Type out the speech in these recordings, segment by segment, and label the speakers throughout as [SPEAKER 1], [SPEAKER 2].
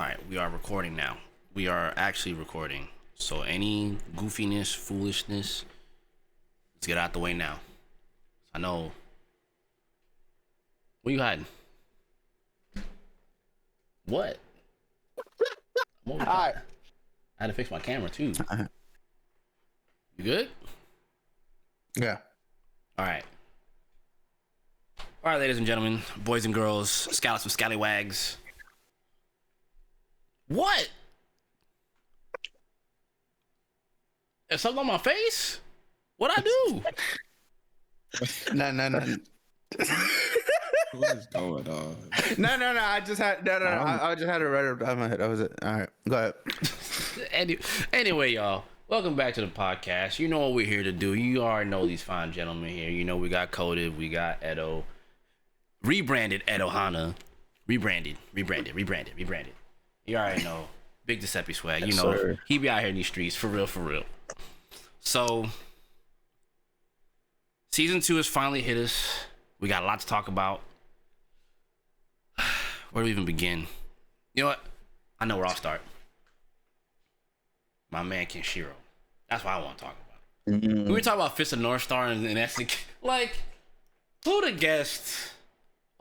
[SPEAKER 1] All right, we are recording now. We are actually recording. So any goofiness, foolishness, let's get out the way now. I know. What are you hiding? What? All right. I had to fix my camera too. You good?
[SPEAKER 2] Yeah.
[SPEAKER 1] All right. All right, ladies and gentlemen, boys and girls, scallops and scallywags. What? Is something on my face? What'd I do?
[SPEAKER 2] No.
[SPEAKER 3] What is going on?
[SPEAKER 2] No. I just had I just had it right up my head. That was it. All right, go ahead.
[SPEAKER 1] Anyway, y'all, welcome back to the podcast. You know what we're here to do. You already know these fine gentlemen here. You know we got Coded, we got Edo, rebranded Edo Hana, rebranded. You already know, Big Giuseppe swag. You
[SPEAKER 2] Yes,
[SPEAKER 1] know
[SPEAKER 2] sir.
[SPEAKER 1] he be out here in these streets for real. So, season 2 has finally hit us. We got a lot to talk about. Where do we even begin? You know what? I know where I'll start. My man Kenshiro. That's what I want to talk about. We were talking about Fist of North Star and that's like, who the guest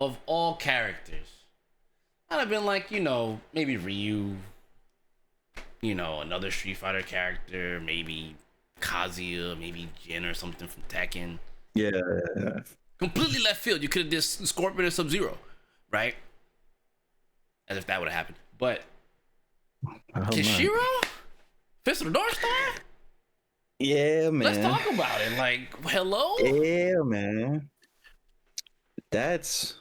[SPEAKER 1] of all characters? I'd have been like, maybe Ryu, another Street Fighter character, maybe Kazuya, maybe Jin or something from Tekken.
[SPEAKER 2] Yeah.
[SPEAKER 1] Completely left field. You could have just Scorpion or Sub-Zero, right? As if that would have happened. But Kenshiro? Fist of the North Star?
[SPEAKER 2] Yeah, man.
[SPEAKER 1] Let's talk about it. Like, hello?
[SPEAKER 2] Yeah, man. That's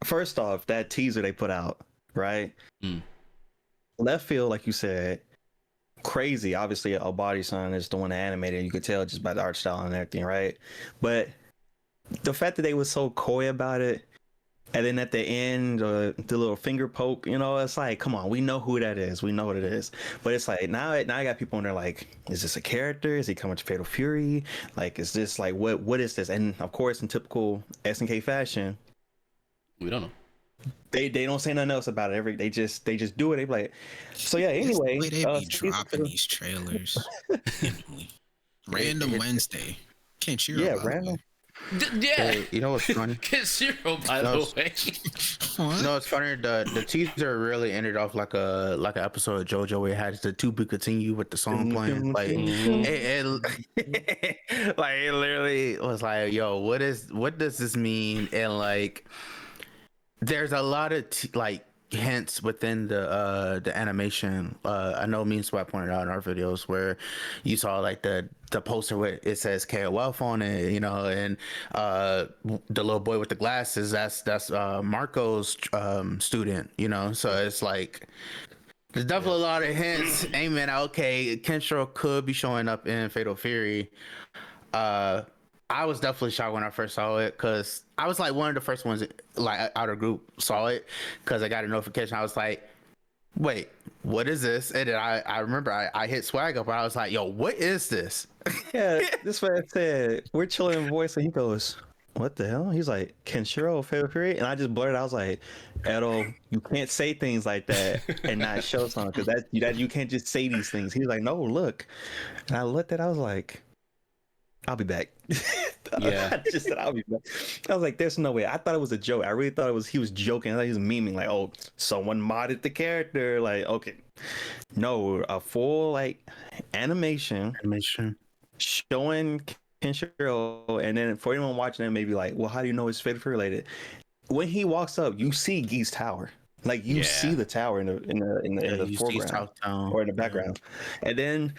[SPEAKER 2] first off, that teaser they put out, right? Left field, like you said, crazy. Obviously, Obadi-san is the one that animated. You could tell just by the art style and everything, right? But the fact that they were so coy about it, and then at the end, the little finger poke, it's like, come on, we know who that is. We know what it is. But it's like, now I got people in there like, is this a character? Is he coming to Fatal Fury? Like, is this like, what is this? And of course, in typical SNK fashion,
[SPEAKER 1] We don't know.
[SPEAKER 2] they don't say nothing else about it. They just do it. They be like, so yeah. Anyway,
[SPEAKER 3] It's the way they be dropping these trailers. Random Wednesday. Kenshiro.
[SPEAKER 2] yeah,
[SPEAKER 3] by the
[SPEAKER 2] random.
[SPEAKER 3] way.
[SPEAKER 1] Yeah.
[SPEAKER 2] Hey, you know what's funny?
[SPEAKER 1] Kenshiro, by
[SPEAKER 2] No,
[SPEAKER 1] the way.
[SPEAKER 3] What?
[SPEAKER 2] No, it's funny. The teaser really ended off like an episode of JoJo where it had the to be continue with the song playing. Like like it literally was like, yo, what does this mean? And like, there's a lot of hints within the animation. I know me and Swap pointed out in our videos where you saw like the poster where it says KOF on it, and the little boy with the glasses, that's Marco's student, so it's like there's definitely a lot of hints aiming at, okay, Kenshiro could be showing up in Fatal Fury. I was definitely shocked when I first saw it because I was like one of the first ones like out of group saw it because I got a notification. I was like, wait, what is this? And then I remember I hit Swag up and I was like, yo, what is this?
[SPEAKER 4] Yeah, this what I said. We're chilling in voice, and he goes, "What the hell?" He's like, "Kenshiro, favorite period," and I just blurted. I was like, "Edo, you can't say things like that and not show something because that you can't just say these things." He's like, "No, look," and I looked at. I was like, "I'll be back."
[SPEAKER 1] Yeah.
[SPEAKER 4] I just said, "I'll be back." I was like, "There's no way." I thought it was a joke. I really thought he was joking. I thought he was memeing, like, "Oh, someone modded the character." Like, okay, no, a full like animation showing Kenshiro, and then for anyone watching it, maybe like, well, how do you know it's Fatal Fury related? When he walks up, you see Gee's tower, like you see the tower in the foreground or in the background, and then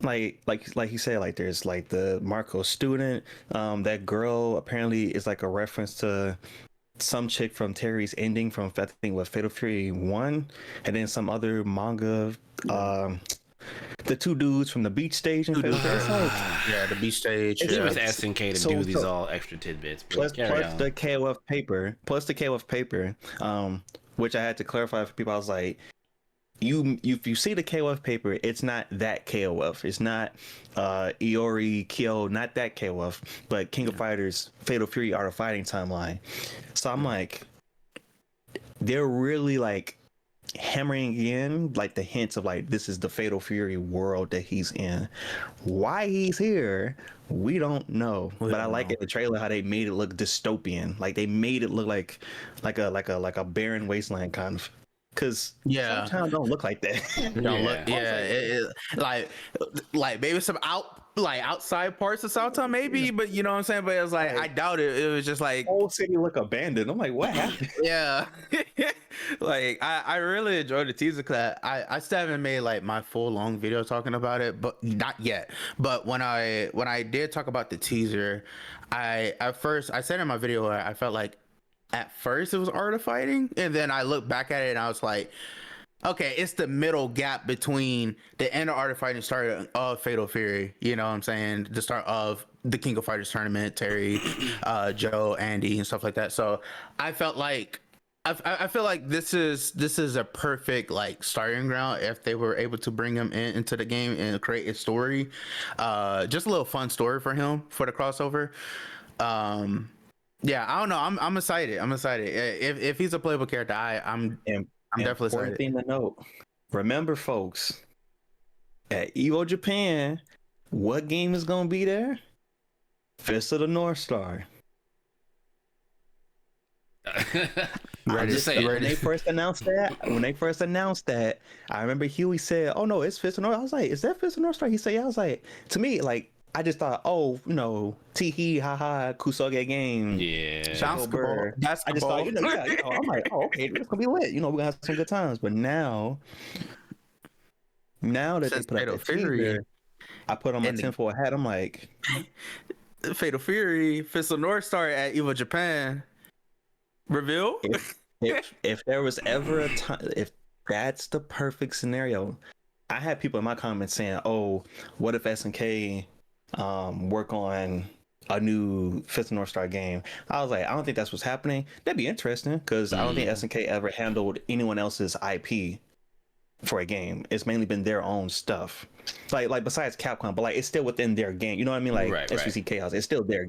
[SPEAKER 4] like he said, like there's like the Marco student, that girl apparently is like a reference to some chick from Terry's ending from I think what Fatal Fury 1, and then some other manga. The two dudes from the beach stage in Fatal Fury.
[SPEAKER 2] Yeah, the beach stage.
[SPEAKER 1] He
[SPEAKER 2] Yeah.
[SPEAKER 1] was SNK to do these all extra tidbits.
[SPEAKER 4] Plus the KOF paper, which I had to clarify for people. I was like, if you see the KOF paper, it's not that KOF. It's not Iori Kyo, not that KOF, but King of Fighters Fatal Fury Art of Fighting timeline. So I'm like, they're really like hammering in like the hints of like this is the Fatal Fury world that he's in. Why he's here, we don't know. But I like in the trailer how they made it look dystopian. Like they made it look like a barren wasteland kind of. Cause sometimes don't look like that.
[SPEAKER 2] Don't look, like maybe some outside parts of Southtown, maybe, but you know what I'm saying. But it was like I doubt it. It was just like
[SPEAKER 4] whole city look abandoned. I'm like, what happened?
[SPEAKER 2] yeah, like I really enjoyed the teaser because I still haven't made like my full long video talking about it, but not yet. But when I did talk about the teaser, I said in my video I felt like at first it was art of fighting, and then I looked back at it and I was like, okay, it's the middle gap between the end of art of fighting, start of Fatal Fury. You know what I'm saying? The start of the King of Fighters tournament, Terry, Joe, Andy, and stuff like that. So I felt like I feel like this is a perfect like starting ground if they were able to bring him into the game and create a story, just a little fun story for him for the crossover. Yeah, I don't know. I'm excited. If he's a playable character, I'm definitely excited.
[SPEAKER 4] Thing to note. Remember, folks, at Evo Japan, what game is gonna be there? Fist of the North Star.
[SPEAKER 1] I'm just saying.
[SPEAKER 4] When they first announced that, I remember Huey said, "Oh no, it's Fist of North." I was like, "Is that Fist of North Star?" He said, "Yeah." I was like, to me, like. I just thought, oh, you know, tee haha, Kusoge game.
[SPEAKER 1] Yeah.
[SPEAKER 2] Basketball.
[SPEAKER 4] I just thought, I'm like, oh, okay, it's gonna be lit. You know, we're gonna have some good times. But now that they put up the teaser, I put on my tinfoil hat. I'm like,
[SPEAKER 2] Fatal Fury, Fist of North Star at Evo Japan. Reveal?
[SPEAKER 4] If there was ever a time, if that's the perfect scenario, I had people in my comments saying, oh, what if SNK work on a new Fist of North Star game? I was like, I don't think that's what's happening. That'd be interesting because I don't think SNK ever handled anyone else's IP for a game. It's mainly been their own stuff. Like besides Capcom, but like it's still within their game. You know what I mean? Like SVC Chaos, it's still their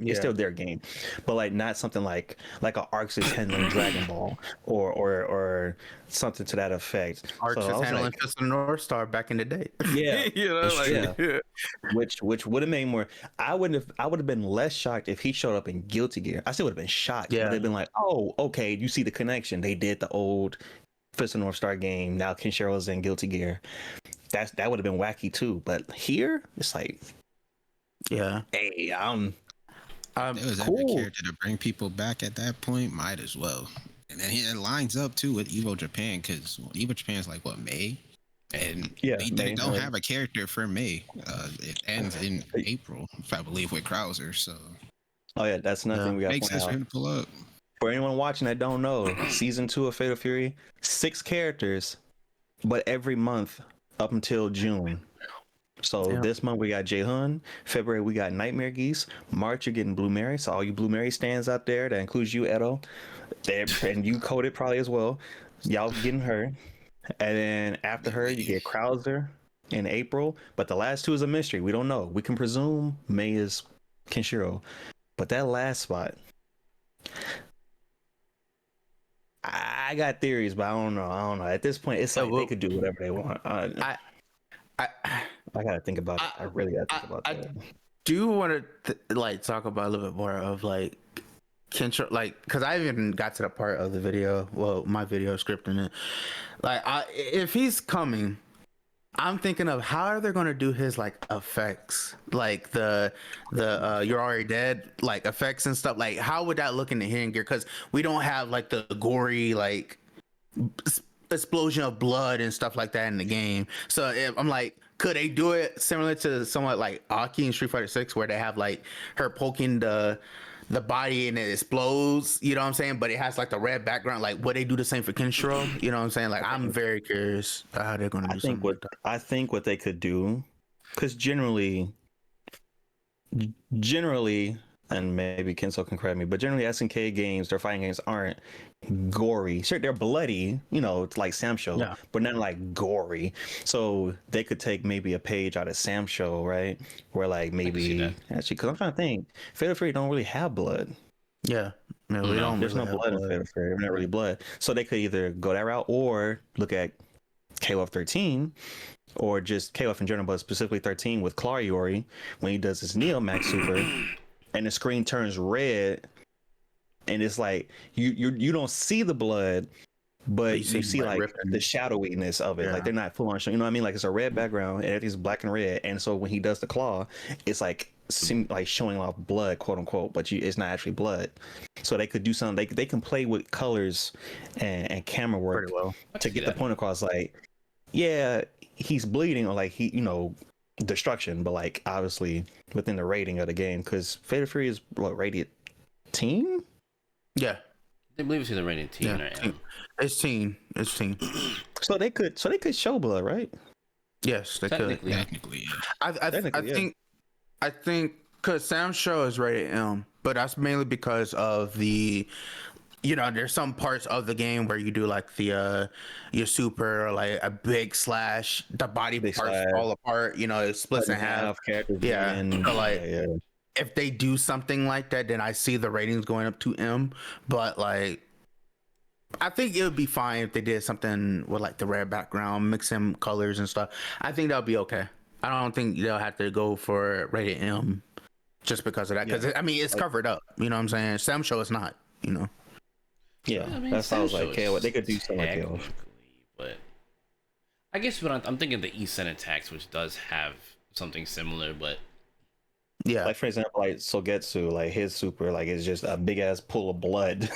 [SPEAKER 4] game. But like not something like a Arxis handling Dragon Ball or something to that effect.
[SPEAKER 2] Arxis handling Fist of the North Star back in the day.
[SPEAKER 4] Yeah.
[SPEAKER 2] You know, like
[SPEAKER 4] Which would have made more. I would have been less shocked if he showed up in Guilty Gear. I still would have been shocked. Yeah. They'd been like, oh, okay, you see the connection. They did the old Fist of North Star game. Now Kenshiro's in Guilty Gear. That would have been wacky too. But here, it's like,
[SPEAKER 3] yeah,
[SPEAKER 4] hey,
[SPEAKER 3] it was
[SPEAKER 4] cool.
[SPEAKER 3] every character to bring people back at that point. Might as well. And then it lines up too with Evo Japan because Evo Japan is like what, May, and they don't have a character for May. It ends in April, if I believe, with Krauser. So,
[SPEAKER 4] oh yeah, that's nothing we got
[SPEAKER 3] makes sense for him to pull up.
[SPEAKER 4] For anyone watching that don't know, season 2 of Fatal Fury, 6 characters, but every month up until June. So this month we got Jae-hun. February we got Nightmare Geese. March you're getting Blue Mary. So all you Blue Mary stands out there, that includes you, Edo. And you coded probably as well. Y'all getting her. And then after her you get Krauser in April. But the last 2 is a mystery. We don't know. We can presume May is Kenshiro. But that last spot, I got theories, but I don't know. At this point, it's like they could do whatever they want. I gotta think about it. I really gotta think about that.
[SPEAKER 2] I do want to like talk about a little bit more of like Kensho, like because I even got to the part of the video. Well, my video scripting it. Like, if he's coming, I'm thinking of how are they going to do his like effects, like the you're already dead like effects and stuff. Like, how would that look in the Hidden Gear? Because we don't have like the gory like explosion of blood and stuff like that in the game. So I'm like, could they do it similar to somewhat like Aki in Street Fighter 6, where they have like her poking the body and it explodes, you know what I'm saying? But it has like the red background. Like, would they do the same for Kenshiro? You know what I'm saying? Like, I'm very curious how they're going to do something.
[SPEAKER 4] I think what they could do, because generally, and maybe Kensou can correct me, but generally SNK games, their fighting games aren't gory. Sure, they're bloody, you know, it's like Sam Show, but not like gory. So they could take maybe a page out of Sam Show, right? Where like maybe actually, because I'm trying to think, Fatal Fury don't really have blood.
[SPEAKER 2] Yeah. No, we don't.
[SPEAKER 4] There's
[SPEAKER 2] really
[SPEAKER 4] no
[SPEAKER 2] have
[SPEAKER 4] blood in Fatal Fury. Not really blood. So they could either go that route or look at KOF 13 or just KOF in general, but specifically 13 with Clariori when he does his Neo Max Super and the screen turns red and it's like you don't see the blood, but you see like the shadowiness of it. Like they're not full on showing, you know what I mean? Like it's a red background and everything's black and red. And so when he does the claw, it's like showing off blood, quote unquote, but it's not actually blood. So they could do something. They can play with colors and camera work to get the point across. Like, yeah, he's bleeding or like destruction, but like obviously within the rating of the game, because Fatal Fury is rated teen.
[SPEAKER 2] Yeah,
[SPEAKER 1] I believe it's either rated teen or M.
[SPEAKER 2] It's teen. It's teen.
[SPEAKER 4] So they could show blood, right?
[SPEAKER 2] Yes, they could.
[SPEAKER 3] Technically,
[SPEAKER 2] yeah. I think because Sam Show is rated M, but that's mainly because of the, there's some parts of the game where you do like the your super, or like a big slash, the body parts fall apart, it splits in half. Yeah, and if they do something like that, then I see the ratings going up to M. But like, I think it would be fine if they did something with like the red background, mix in colors and stuff. I think that would be okay. I don't think they'll have to go for rated M just because of that. Because it's covered up. You know what I'm saying? Sam Show is not.
[SPEAKER 4] Yeah, that sounds like KO. They could do something like KO.
[SPEAKER 1] But I guess I'm thinking the E-Sen attacks, which does have something similar, but
[SPEAKER 4] yeah, like for example, like Sogetsu, like his super, like is just a big ass pool of blood.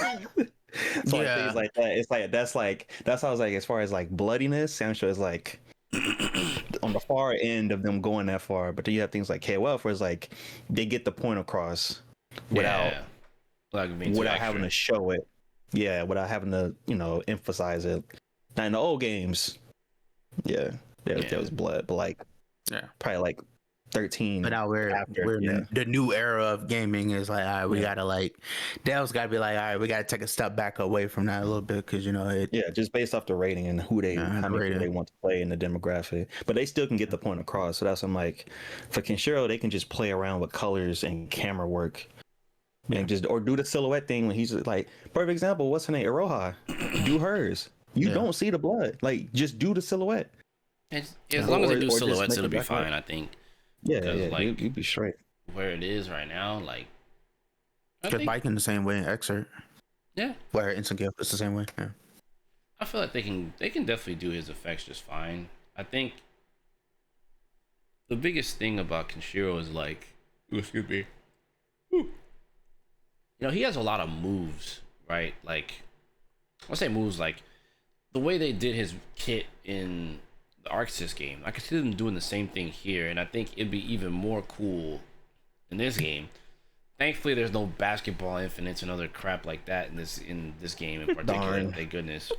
[SPEAKER 4] So like things like that, it's like that's how I was like, as far as like bloodiness, Sam Show is like on the far end of them going that far. But then you have things like KOF where it's like they get the point across without having to show it. Yeah, without having to emphasize it. Now in the old games, there was blood, but like probably like 13.
[SPEAKER 2] But now we're in the new era of gaming. Is like, all right, we gotta like, Dell's gotta be like, all right, we gotta take a step back away from that a little bit, because
[SPEAKER 4] just based off the rating and who they want to play in the demographic, but they still can get the point across. So that's what I'm like, for Kenshiro, they can just play around with colors and camera work. And or do the silhouette thing when he's like, perfect example, what's her name? Iroha. Do hers. You don't see the blood. Like, just do the silhouette.
[SPEAKER 1] As long as they do silhouettes, it'll be fine, I think.
[SPEAKER 4] Like, you'd be straight.
[SPEAKER 1] Where it is right now, like,
[SPEAKER 2] because biking the same way in Excerpt.
[SPEAKER 1] Yeah.
[SPEAKER 2] Where Instant Gift is the same way. Yeah.
[SPEAKER 1] I feel like they can definitely do his effects just fine. I think the biggest thing about Kenshiro is like, excuse me. He has a lot of moves, right? Like, I say moves, like the way they did his kit in the Arxis game. I could see them doing the same thing here, and I think it'd be even more cool in this game. Thankfully, there's no basketball infinites and other crap like that in this game in particular. Thank goodness.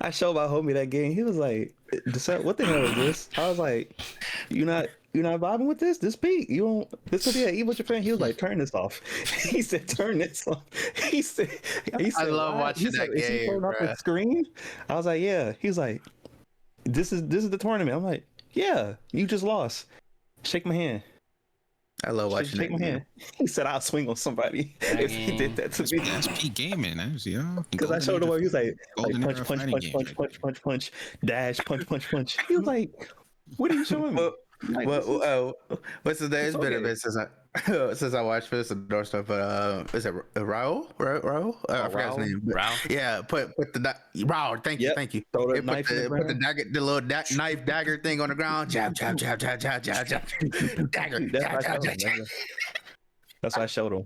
[SPEAKER 4] I showed my homie that game. He was like, "What the hell is this?" I was like, "You not vibing with this? This beat? You don't? This would be an Evil Japan." He was like, "Turn this off." He said, "Turn this off." He said,
[SPEAKER 2] "I love watching that game." Is he
[SPEAKER 4] pulling off the screen? I was like, "Yeah." He's like, "This is the tournament." I'm like, "Yeah, you just lost. Shake my hand."
[SPEAKER 2] I love watching that.
[SPEAKER 4] Shake my hand. He said, "I'll swing on somebody if he did that to me."
[SPEAKER 3] That's peak gaming,
[SPEAKER 4] because I showed him where he was like punch, dash, punch. He was like, "What are you showing me?"
[SPEAKER 2] What's his name? It's been a bit since I watched this and North stuff, but is it Raul? I forgot his name.
[SPEAKER 1] Raul?
[SPEAKER 2] Yeah, put the Raul. Thank you.
[SPEAKER 4] Throw the
[SPEAKER 2] put
[SPEAKER 4] knife
[SPEAKER 2] the dagger, the little knife dagger thing on the ground. Jab, dagger.
[SPEAKER 4] That's why I showed him.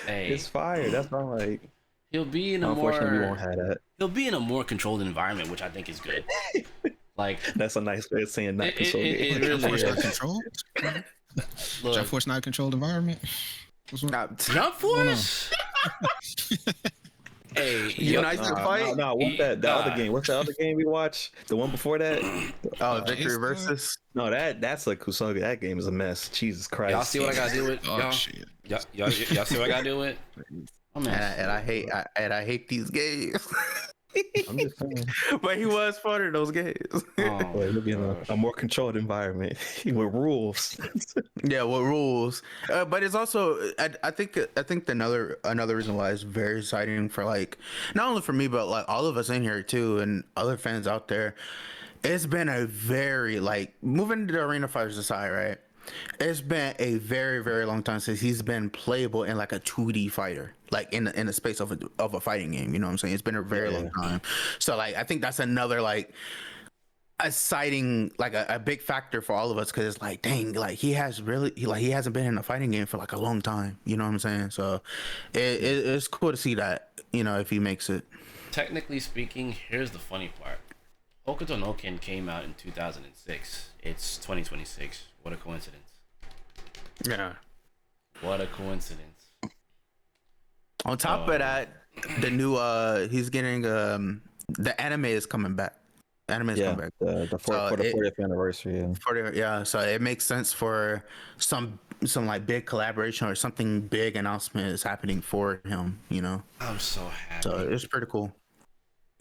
[SPEAKER 1] Hey,
[SPEAKER 4] it's fire. That's not like.
[SPEAKER 1] He'll be in a
[SPEAKER 4] Unfortunately, we won't have that.
[SPEAKER 1] He'll be in a more controlled environment, which I think is good. Like,
[SPEAKER 4] that's a nice way of saying not controlled.
[SPEAKER 3] It really is. Not controlled. Jump Force not a controlled environment.
[SPEAKER 1] Jump Force. Hey,
[SPEAKER 2] United Fight.
[SPEAKER 4] No, what's that? The other game. What's the other game we watched? The one before that?
[SPEAKER 2] Victory Versus.
[SPEAKER 4] No, that's like Kusoga. That game is a mess. Jesus Christ.
[SPEAKER 1] Y'all see what I gotta do with? Y'all see what I gotta do with?
[SPEAKER 2] And I hate these games.
[SPEAKER 4] I'm just saying.
[SPEAKER 2] But he was part of those games.
[SPEAKER 1] Oh,
[SPEAKER 4] Well, he'll be in a more controlled environment with rules.
[SPEAKER 2] Yeah, what rules? But it's also, I think another reason why it's very exciting for like not only for me but like all of us in here too and other fans out there. It's been a very like moving to the arena fighters aside, right? It's been a very very long time since he's been playable in like a 2D fighter, like in the space of a fighting game. You know what I'm saying? It's been a very long time. So like I think that's another like exciting like a big factor for all of us because it's like dang like he hasn't been in a fighting game for like a long time. You know what I'm saying? So it's cool to see that, you know, if he makes it.
[SPEAKER 1] technically speaking, here's the funny part. Hokuto no Ken came out in 2006. It's 2026. What a coincidence.
[SPEAKER 2] Yeah.
[SPEAKER 1] What a coincidence.
[SPEAKER 2] On top of that, the new he's getting the anime is coming back. Anime is coming back.
[SPEAKER 4] For the 40th anniversary.
[SPEAKER 2] So it makes sense for some like big collaboration or something big announcement is happening for him, you know.
[SPEAKER 1] I'm so happy.
[SPEAKER 2] So it's pretty cool.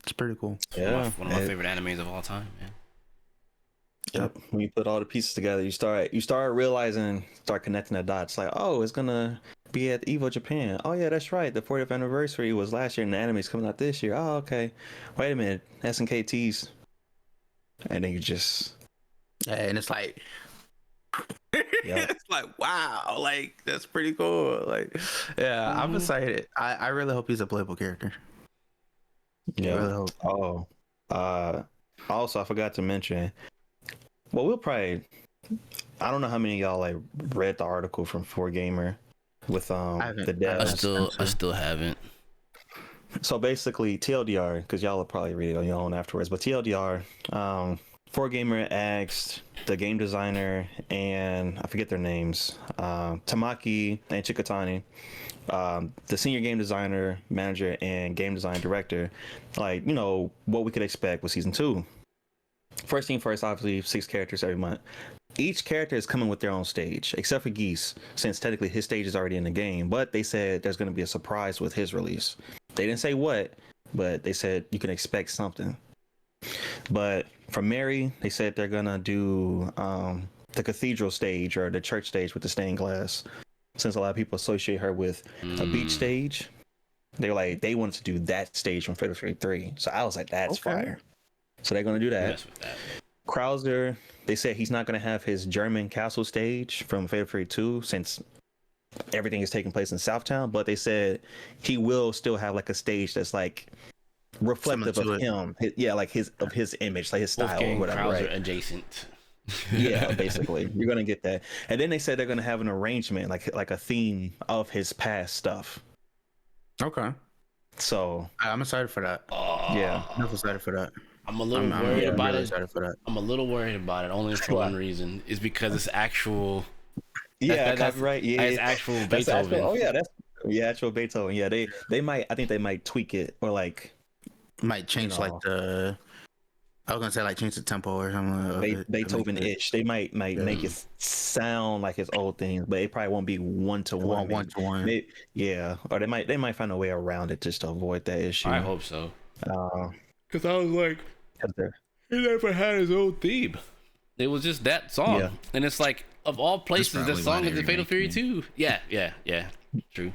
[SPEAKER 2] It's pretty cool.
[SPEAKER 1] Yeah. One of my favorite animes of all time, man.
[SPEAKER 4] Yep. When you put all the pieces together, you start realizing, start connecting the dots. Like, oh, it's gonna be at Evo Japan. Oh yeah, that's right. The 40th anniversary was last year, and the anime's coming out this year. Oh, okay. Wait a minute, SNKTs. And then you just
[SPEAKER 2] and it's like it's like wow, like that's pretty cool. Like I'm excited. I really hope he's a playable character.
[SPEAKER 4] Yeah. I really hope. Also I forgot to mention. Well, we'll probably. I don't know how many of y'all like read the article from 4Gamer with the devs.
[SPEAKER 1] I still haven't.
[SPEAKER 4] So basically, TLDR, because y'all will probably read it on your own afterwards. But TLDR, 4Gamer asked the game designer and I forget their names, Tamaki and Chikatani, the senior game designer, manager, and game design director, like, you know, what we could expect with season 2. First thing first, obviously 6 characters every month. Each character is coming with their own stage, except for Geese, since technically his stage is already in the game. But they said there's going to be a surprise with his release. They didn't say what, but they said you can expect something. But for Mary, they said they're going to do the cathedral stage or the church stage with the stained glass. Since a lot of people associate her with a beach stage, they were like, they wanted to do that stage from Fatal Fury 3. So I was like, that's fire. So they're going to do that. Krauser, they said he's not going to have his German castle stage from Fatal Fury 2 since everything is taking place in Southtown, but they said he will still have like a stage that's like reflective of him. Like his image, like his style or whatever.
[SPEAKER 1] Krauser
[SPEAKER 4] right?
[SPEAKER 1] Adjacent.
[SPEAKER 4] Yeah, basically. You're going to get that. And then they said they're going to have an arrangement, like a theme of his past stuff.
[SPEAKER 2] Okay.
[SPEAKER 4] So
[SPEAKER 2] I'm excited for that. I'm excited for that.
[SPEAKER 1] I'm a little worried about it. I'm a little worried about it only for one reason. Is because it's actual.
[SPEAKER 4] That's right. Yeah,
[SPEAKER 1] it's actual Beethoven.
[SPEAKER 4] That's actual Beethoven. Yeah, they might. I think they might tweak it or like
[SPEAKER 2] might change like the. I was gonna say like change the tempo or something.
[SPEAKER 4] Beethoven-ish. They might make it sound like his old things, but it probably won't be one to one. Or they might find a way around it just to avoid that issue.
[SPEAKER 1] I hope so. Because I was like, he never had his own theme. It was just that song, and it's like of all places, that song is in Fatal Fury 2. Yeah, true.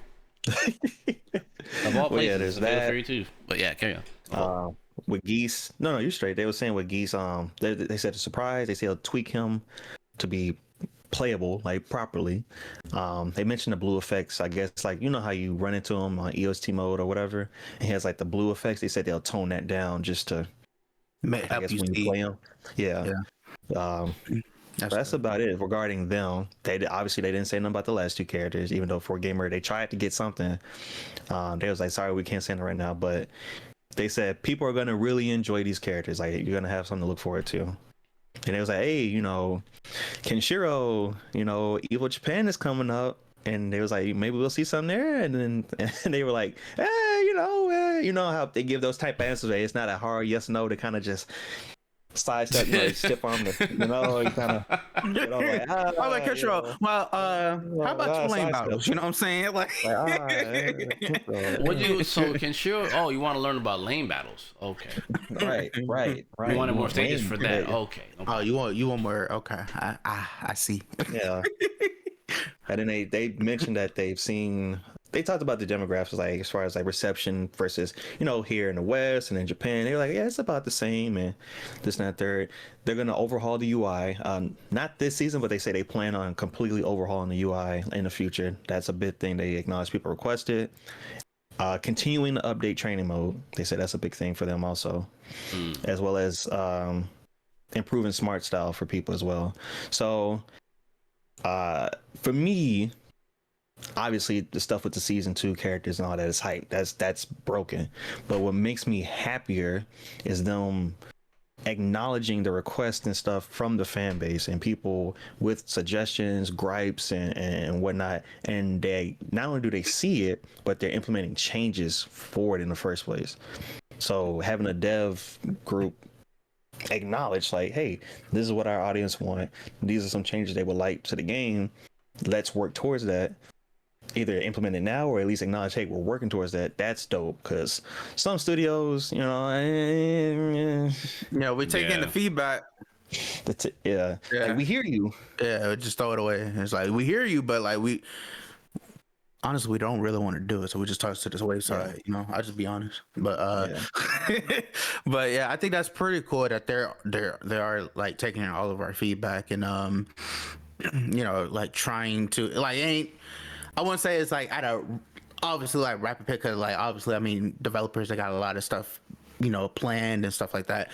[SPEAKER 1] Of all places, there's Fatal Fury 2. But yeah, carry on.
[SPEAKER 4] With Geese, no, you're straight. They were saying with Geese, they said a surprise. They said they'll tweak him to be playable, like properly. They mentioned the blue effects. I guess like you know how you run into him on EOST mode or whatever, and he has like the blue effects. They said they'll tone that down just to
[SPEAKER 2] help you
[SPEAKER 4] when you play him. That's about it regarding them. They didn't say nothing about the last 2 characters, even though 4Gamer they tried to get something. They was like, sorry, we can't send it right now, but they said people are gonna really enjoy these characters. Like you're gonna have something to look forward to. And it was like, hey, you know, Kenshiro, you know, Evo Japan is coming up, and they was like, maybe we'll see something there. And they were like, you know how they give those type of answers. It's not a hard yes no. They kind of just sidestep, stiff arm, you kind of, like,
[SPEAKER 2] I'm like, Kensou, well, how about your lane battles? You know what I'm saying? Like,
[SPEAKER 1] What you so Kensou? Oh, you want to learn about lane battles? Okay.
[SPEAKER 4] Right.
[SPEAKER 1] You wanted more stages for that? Okay.
[SPEAKER 2] Oh, you want more? Okay, I see.
[SPEAKER 4] Yeah. And then they mentioned that they talked about the demographics, like as far as like reception versus, here in the West and in Japan. They were like, yeah, it's about the same, and this and that third. They're gonna overhaul the UI, not this season, but they say they plan on completely overhauling the UI in the future. That's a big thing they acknowledge people requested. Continuing to update training mode. They said that's a big thing for them also, as well as improving smart style for people as well. So for me, obviously the stuff with the season 2 characters and all that is hype. That's broken. But what makes me happier is them acknowledging the requests and stuff from the fan base and people with suggestions, gripes, and whatnot. And they not only do they see it, but they're implementing changes for it in the first place. So having a dev group acknowledge, like, hey, this is what our audience want. These are some changes they would like to the game. Let's work towards that. Either implement it now or at least acknowledge, hey, we're working towards that. That's dope, because some studios,
[SPEAKER 2] we're taking the feedback.
[SPEAKER 4] Yeah. Like, we hear you.
[SPEAKER 2] Yeah, just throw it away. It's like, we hear you, but like, we don't really want to do it, so we just toss it to the wayside. I'll just be honest. But but yeah, I think that's pretty cool that they are like taking all of our feedback and like trying to like I wouldn't say it's like obviously like rapid pick, because like obviously, I mean, developers, they got a lot of stuff planned and stuff like that,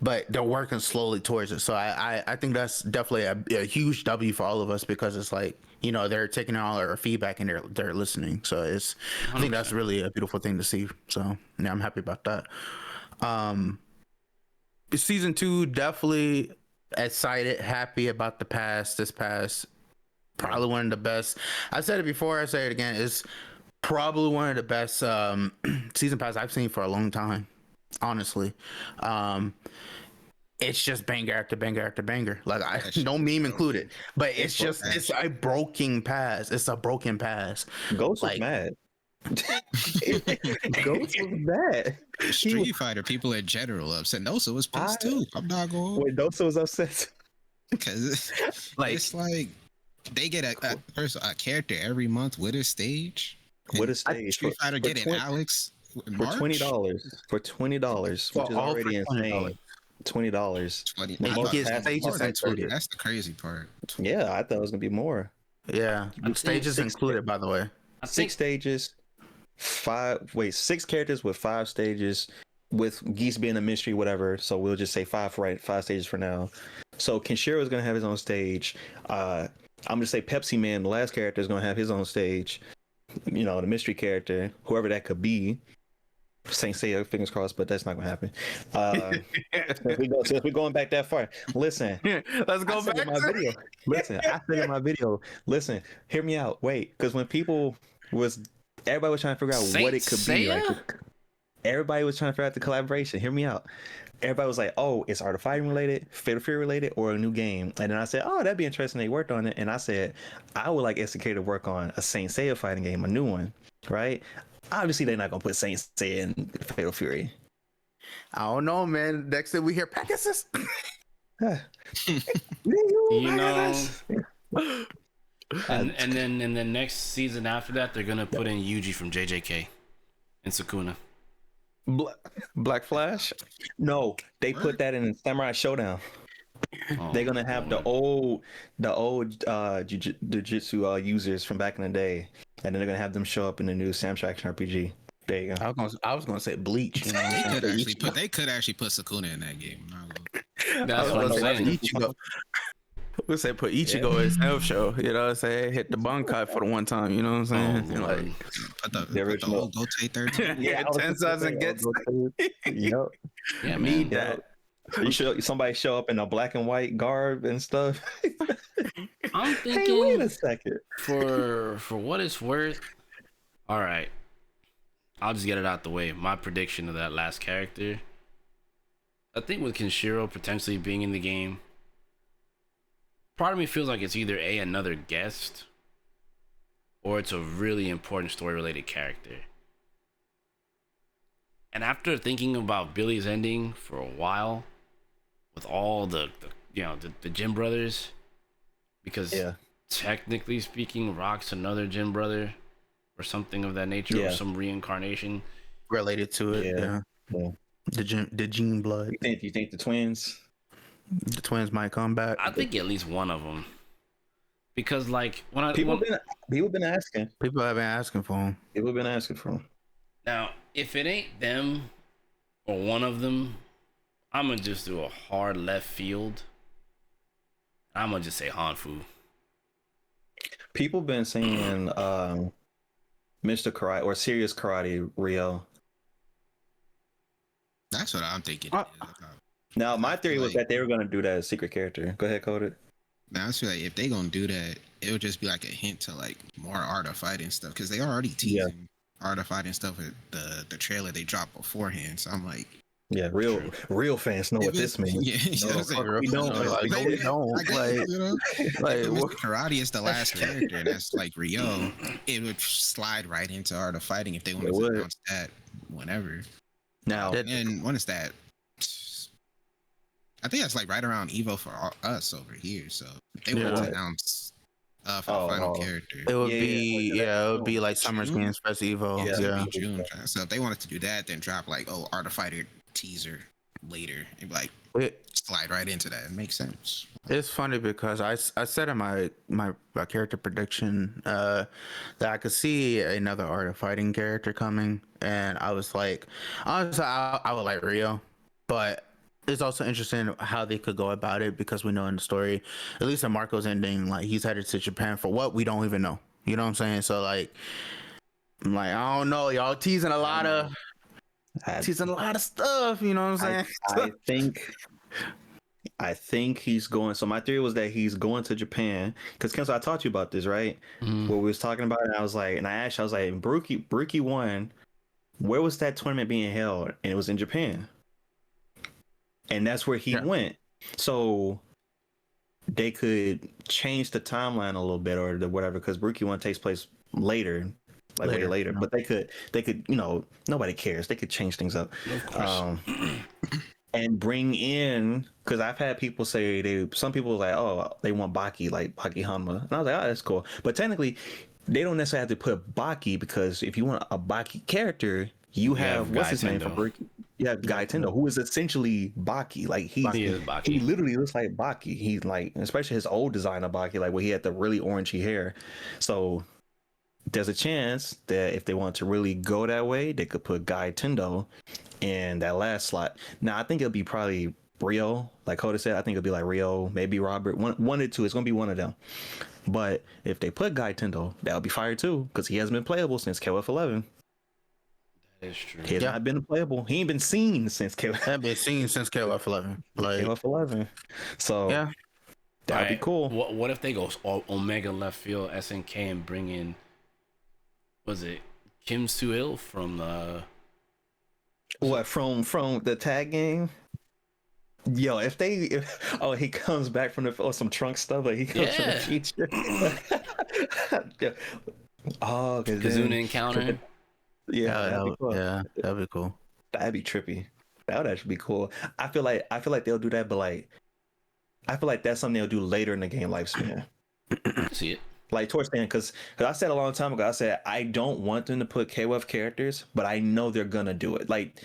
[SPEAKER 2] but they're working slowly towards it. So I think that's definitely a huge W for all of us, because it's like, they're taking all our feedback and they're listening. So I think that's really a beautiful thing to see. So yeah, I'm happy about that. Season 2, definitely excited, happy about this past. Probably one of the best. I said it before, I say it again. It's probably one of the best season pass I've seen for a long time. Honestly, it's just banger after banger after banger. Like, no meme included, but it's a broken pass. It's a broken pass.
[SPEAKER 4] Ghost was mad. Ghost was mad.
[SPEAKER 3] Street Fighter people in general upset. Nosa was pissed too. I'm not going.
[SPEAKER 4] Wait, Nosa was upset
[SPEAKER 3] because it's like they get a character every month with a stage.
[SPEAKER 4] With a stage.
[SPEAKER 3] Street Fighter getting Alex
[SPEAKER 4] for $20. For $20, which is already insane. $20.
[SPEAKER 3] That's the crazy part.
[SPEAKER 4] Yeah, I thought it was gonna be more.
[SPEAKER 2] Yeah, stages included, by the way.
[SPEAKER 4] 6 stages, 6 characters with 5 stages, with Geese being a mystery, whatever. So we'll just say 5 stages for now. So Kenshiro is gonna have his own stage. I'm gonna say Pepsi Man, the last character, is gonna have his own stage. The mystery character, whoever that could be. Saint Seiya, fingers crossed, but that's not gonna happen. Since we're going back that far, listen.
[SPEAKER 2] Let's go back to
[SPEAKER 4] my video. Listen, I said in my video. Listen, hear me out. Wait, because when everybody was trying to figure out what it could be. Like, everybody was trying to figure out the collaboration. Hear me out. Everybody was like, "Oh, it's Art of Fighting related, Fatal Fury related, or a new game." And then I said, "Oh, that'd be interesting." They worked on it, and I said, "I would like SNK to work on a Saint Seiya fighting game, a new one, right?" Obviously, they're not gonna put Saint Seiya in Fatal Fury.
[SPEAKER 2] I don't know, man. Next thing we hear Pegasus.
[SPEAKER 1] And then in the next season after that, they're gonna put in Yuji from JJK and Sukuna.
[SPEAKER 4] Black Flash? No, they put that in Samurai Showdown. They're gonna have the old Jujutsu users from back in the day, and then they're gonna have them show up in the new Samsung Action RPG. There you go.
[SPEAKER 2] I was gonna say Bleach.
[SPEAKER 3] They could actually put Sukuna in that game.
[SPEAKER 1] That's what I'm saying.
[SPEAKER 2] We say put Ichigo as self show. You know what I'm saying? Hit the Bankai for the one time. You know what I'm saying?
[SPEAKER 3] The original Gote 13.
[SPEAKER 2] Yeah, 10,000 gets.
[SPEAKER 4] Yep.
[SPEAKER 1] Yeah,
[SPEAKER 2] need that.
[SPEAKER 4] Somebody show up in a black and white garb and stuff.
[SPEAKER 1] I'm thinking.
[SPEAKER 4] Hey, wait a second.
[SPEAKER 1] For what it's worth. All right, I'll just get it out the way. My prediction of that last character. I think with Kenshiro potentially being in the game, part of me feels like it's either another guest, or it's a really important story-related character. And after thinking about Billy's ending for a while, with all the Jim brothers, because technically speaking, Rock's another Jim brother, or something of that nature, or some reincarnation
[SPEAKER 2] related to it. Yeah. The gene blood.
[SPEAKER 4] You think the twins?
[SPEAKER 2] The twins might come back.
[SPEAKER 1] I think at least one of them, because like
[SPEAKER 4] people have been asking.
[SPEAKER 2] People have been asking for him.
[SPEAKER 4] People have been asking for him.
[SPEAKER 1] Now, if it ain't them or one of them, I'm gonna just do a hard left field. I'm gonna just say Hanfu.
[SPEAKER 4] People been saying Mr. Karate or Serious Karate Rio.
[SPEAKER 3] That's what I'm thinking.
[SPEAKER 4] Now, my theory was that they were gonna do that as secret character. Go ahead, Coded.
[SPEAKER 3] Now, I feel like if they gonna do that, it would just be like a hint to like more art of fighting stuff, because they already teasing art of fighting stuff with the trailer they dropped beforehand. So I'm like, real fans know what this means. Yeah,
[SPEAKER 2] we don't. Like
[SPEAKER 3] Mr. Karate is the last character, and that's like Rio. It would slide right into art of fighting if they wanted to announce that whenever.
[SPEAKER 4] Now,
[SPEAKER 3] and when is that? I think that's like right around Evo for us over here. So they would announce for the final character.
[SPEAKER 2] It would it would be like Summer Games Press Evo. Yeah.
[SPEAKER 3] June. So if they wanted to do that, then drop like Art of Fighter teaser later and be like slide right into that. It makes sense.
[SPEAKER 2] It's funny because I said in my character prediction that I could see another Art of Fighting character coming, and I was like, honestly, I would like Rio, but it's also interesting how they could go about it, because we know in the story, at least in Marco's ending, like he's headed to Japan for what we don't even know. You know what I'm saying? So like, I'm like, I don't know, y'all teasing a lot of stuff. You know what I'm
[SPEAKER 4] saying? I think he's going. So my theory was that he's going to Japan, because Kensou, I talked to you about this, right?
[SPEAKER 1] Mm-hmm.
[SPEAKER 4] Where we was talking about it, and I was like, and I asked, I was like, Brookie won. Where was that tournament being held? And it was in Japan. And that's where he went. So they could change the timeline a little bit or whatever, because Brookie one takes place later. Way later. But they could, nobody cares. They could change things up.
[SPEAKER 1] Of course.
[SPEAKER 4] And bring in, because I've had people say some people like, oh, they want Baki, like Baki Hanma. And I was like, oh, that's cool. But technically, they don't necessarily have to put Baki, because if you want a Baki character, you have what's his name for Brookie? You have Guy Tendo, who is essentially Baki. Like he literally looks like Baki. He's like, especially his old design of Baki, like where he had the really orangey hair. So there's a chance that if they want to really go that way, they could put Guy Tendo in that last slot. Now I think it'll be probably Rio, like Coda said. I think it'll be like Rio, maybe Robert, one or two. It's gonna be one of them. But if they put Guy Tendo, that'll be fire too, because he hasn't been playable since KOF 11.
[SPEAKER 1] That's true.
[SPEAKER 4] He has not been playable. He ain't been seen since KOF.
[SPEAKER 2] Hasn't been seen since KOF 11. Like
[SPEAKER 4] KOF 11. So that'd be cool.
[SPEAKER 1] What if they go Omega left field SNK and bring in, was it Kim Soo-il from
[SPEAKER 4] what from the tag game? Yo, if he comes back from some trunk stuff, like he comes from the future. Oh,
[SPEAKER 1] Kazuna encounter.
[SPEAKER 2] That'd be cool.
[SPEAKER 4] That'd be trippy. That would actually be cool. I feel like they'll do that, but like, I feel like that's something they'll do later in the game lifespan.
[SPEAKER 1] See it.
[SPEAKER 4] Like towards the end, because I said a long time ago, I said I don't want them to put KOF characters, but I know they're gonna do it. Like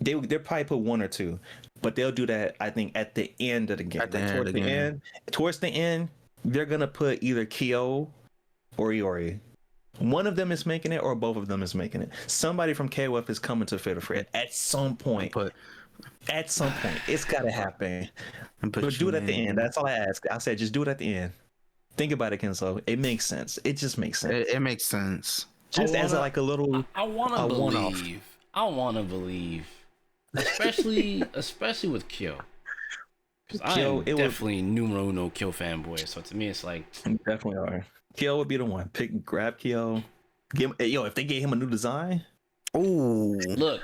[SPEAKER 4] they'll probably put one or two, but they'll do that. I think at the end of the game. Towards the end, they're gonna put either Kyo or Iori. One of them is making it, or both of them is making it. Somebody from KOF is coming to Fatal Free at some point. At some point, it's gotta happen. But do it at the end. That's all I ask. I said, just do it at the end. Think about it, Kensou. It makes sense. It just makes sense.
[SPEAKER 2] It makes sense.
[SPEAKER 4] Just as like a little.
[SPEAKER 1] I want to believe. I want to believe, especially with Kyo. Because I am definitely numero uno Kyo fanboy. So to me, it's like
[SPEAKER 4] you definitely are. Kyo would be the one. Grab Kyo. If they gave him a new design.
[SPEAKER 2] Ooh.
[SPEAKER 1] Look,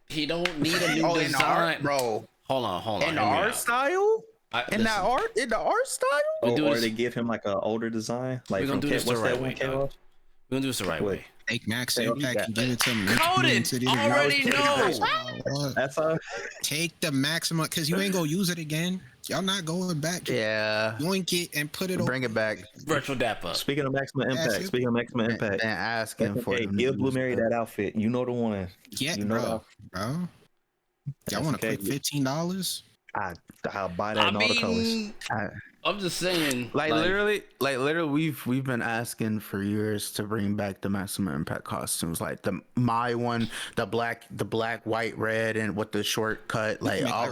[SPEAKER 1] he don't need a new design,
[SPEAKER 2] bro.
[SPEAKER 1] Hold on.
[SPEAKER 2] In the art style? In the art style?
[SPEAKER 4] Or they give him like an older design. Like
[SPEAKER 1] we're gonna do this the right way, dog. We're gonna do this the right way.
[SPEAKER 3] Take Max Impact and give it to him.
[SPEAKER 1] Coded! Already know!
[SPEAKER 4] That's all.
[SPEAKER 3] Take the maximum, because you ain't gonna use it again. Y'all not going back.
[SPEAKER 2] Yeah.
[SPEAKER 3] Yoink it and put it over.
[SPEAKER 2] Bring it back.
[SPEAKER 1] Virtual Dapper.
[SPEAKER 4] Speaking of maximum impact.
[SPEAKER 2] And asking for
[SPEAKER 4] it. Give Blue Mary that outfit. You know the one.
[SPEAKER 3] Yeah,
[SPEAKER 4] you know
[SPEAKER 3] bro. Y'all want to put $15?
[SPEAKER 4] I'll buy that in all the colors.
[SPEAKER 1] I'm just saying,
[SPEAKER 2] literally, we've been asking for years to bring back the maximum impact all the black, white, red, and with the short cut,
[SPEAKER 4] I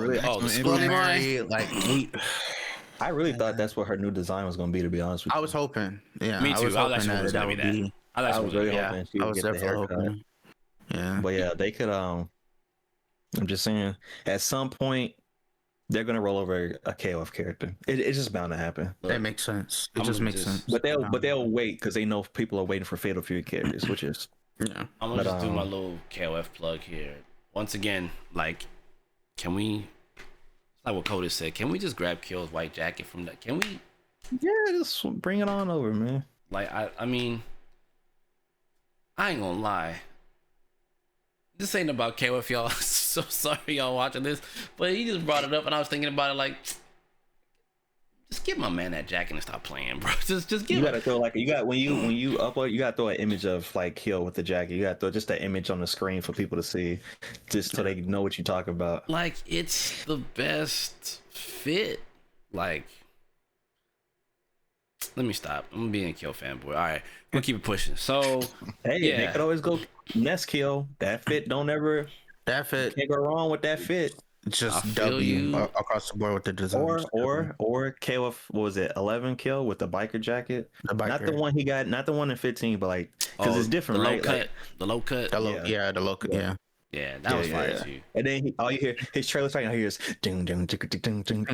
[SPEAKER 4] really thought that's what her new design was going to be. To be honest with you,
[SPEAKER 2] I was hoping. Yeah,
[SPEAKER 1] me too. I was hoping that was going to be that. I was really hoping
[SPEAKER 4] she would get the haircut.
[SPEAKER 2] Yeah,
[SPEAKER 4] but yeah, they could. I'm just saying, at some point, they're gonna roll over a KOF character. It's just bound to happen.
[SPEAKER 2] That makes sense. It just makes sense.
[SPEAKER 4] But they'll wait because they know people are waiting for Fatal Fury characters, which is
[SPEAKER 1] I'm gonna just do my little KOF plug here. Once again, can we? Like what Coda said, can we just grab Kill's white jacket from that? Can we?
[SPEAKER 4] Yeah, just bring it on over, man.
[SPEAKER 1] I mean, I ain't gonna lie. This ain't about KOF, y'all. So sorry y'all watching this, but he just brought it up, and I was thinking about it just give my man that jacket and stop playing, bro. Just give.
[SPEAKER 4] You gotta throw when you upload, you gotta throw an image of Kill with the jacket. You gotta throw just that image on the screen for people to see, just so they know what you're talking about.
[SPEAKER 1] It's the best fit. Let me stop. I'm being a Kill fanboy. All right, we'll keep it pushing. So,
[SPEAKER 4] they could always go next Kill. That fit
[SPEAKER 2] That fit
[SPEAKER 4] can't go wrong with that fit.
[SPEAKER 2] Just W across the board with the design.
[SPEAKER 4] Or KOF, what was it? 11 Kill with the biker jacket. Not the one he got, not the one in 15, but because it's different,
[SPEAKER 1] the
[SPEAKER 4] right?
[SPEAKER 1] The low cut.
[SPEAKER 2] The low cut. Yeah.
[SPEAKER 1] Yeah, that was fire too.
[SPEAKER 4] And then all you hear his trailer starting. All you hear is ding ding ding ding ding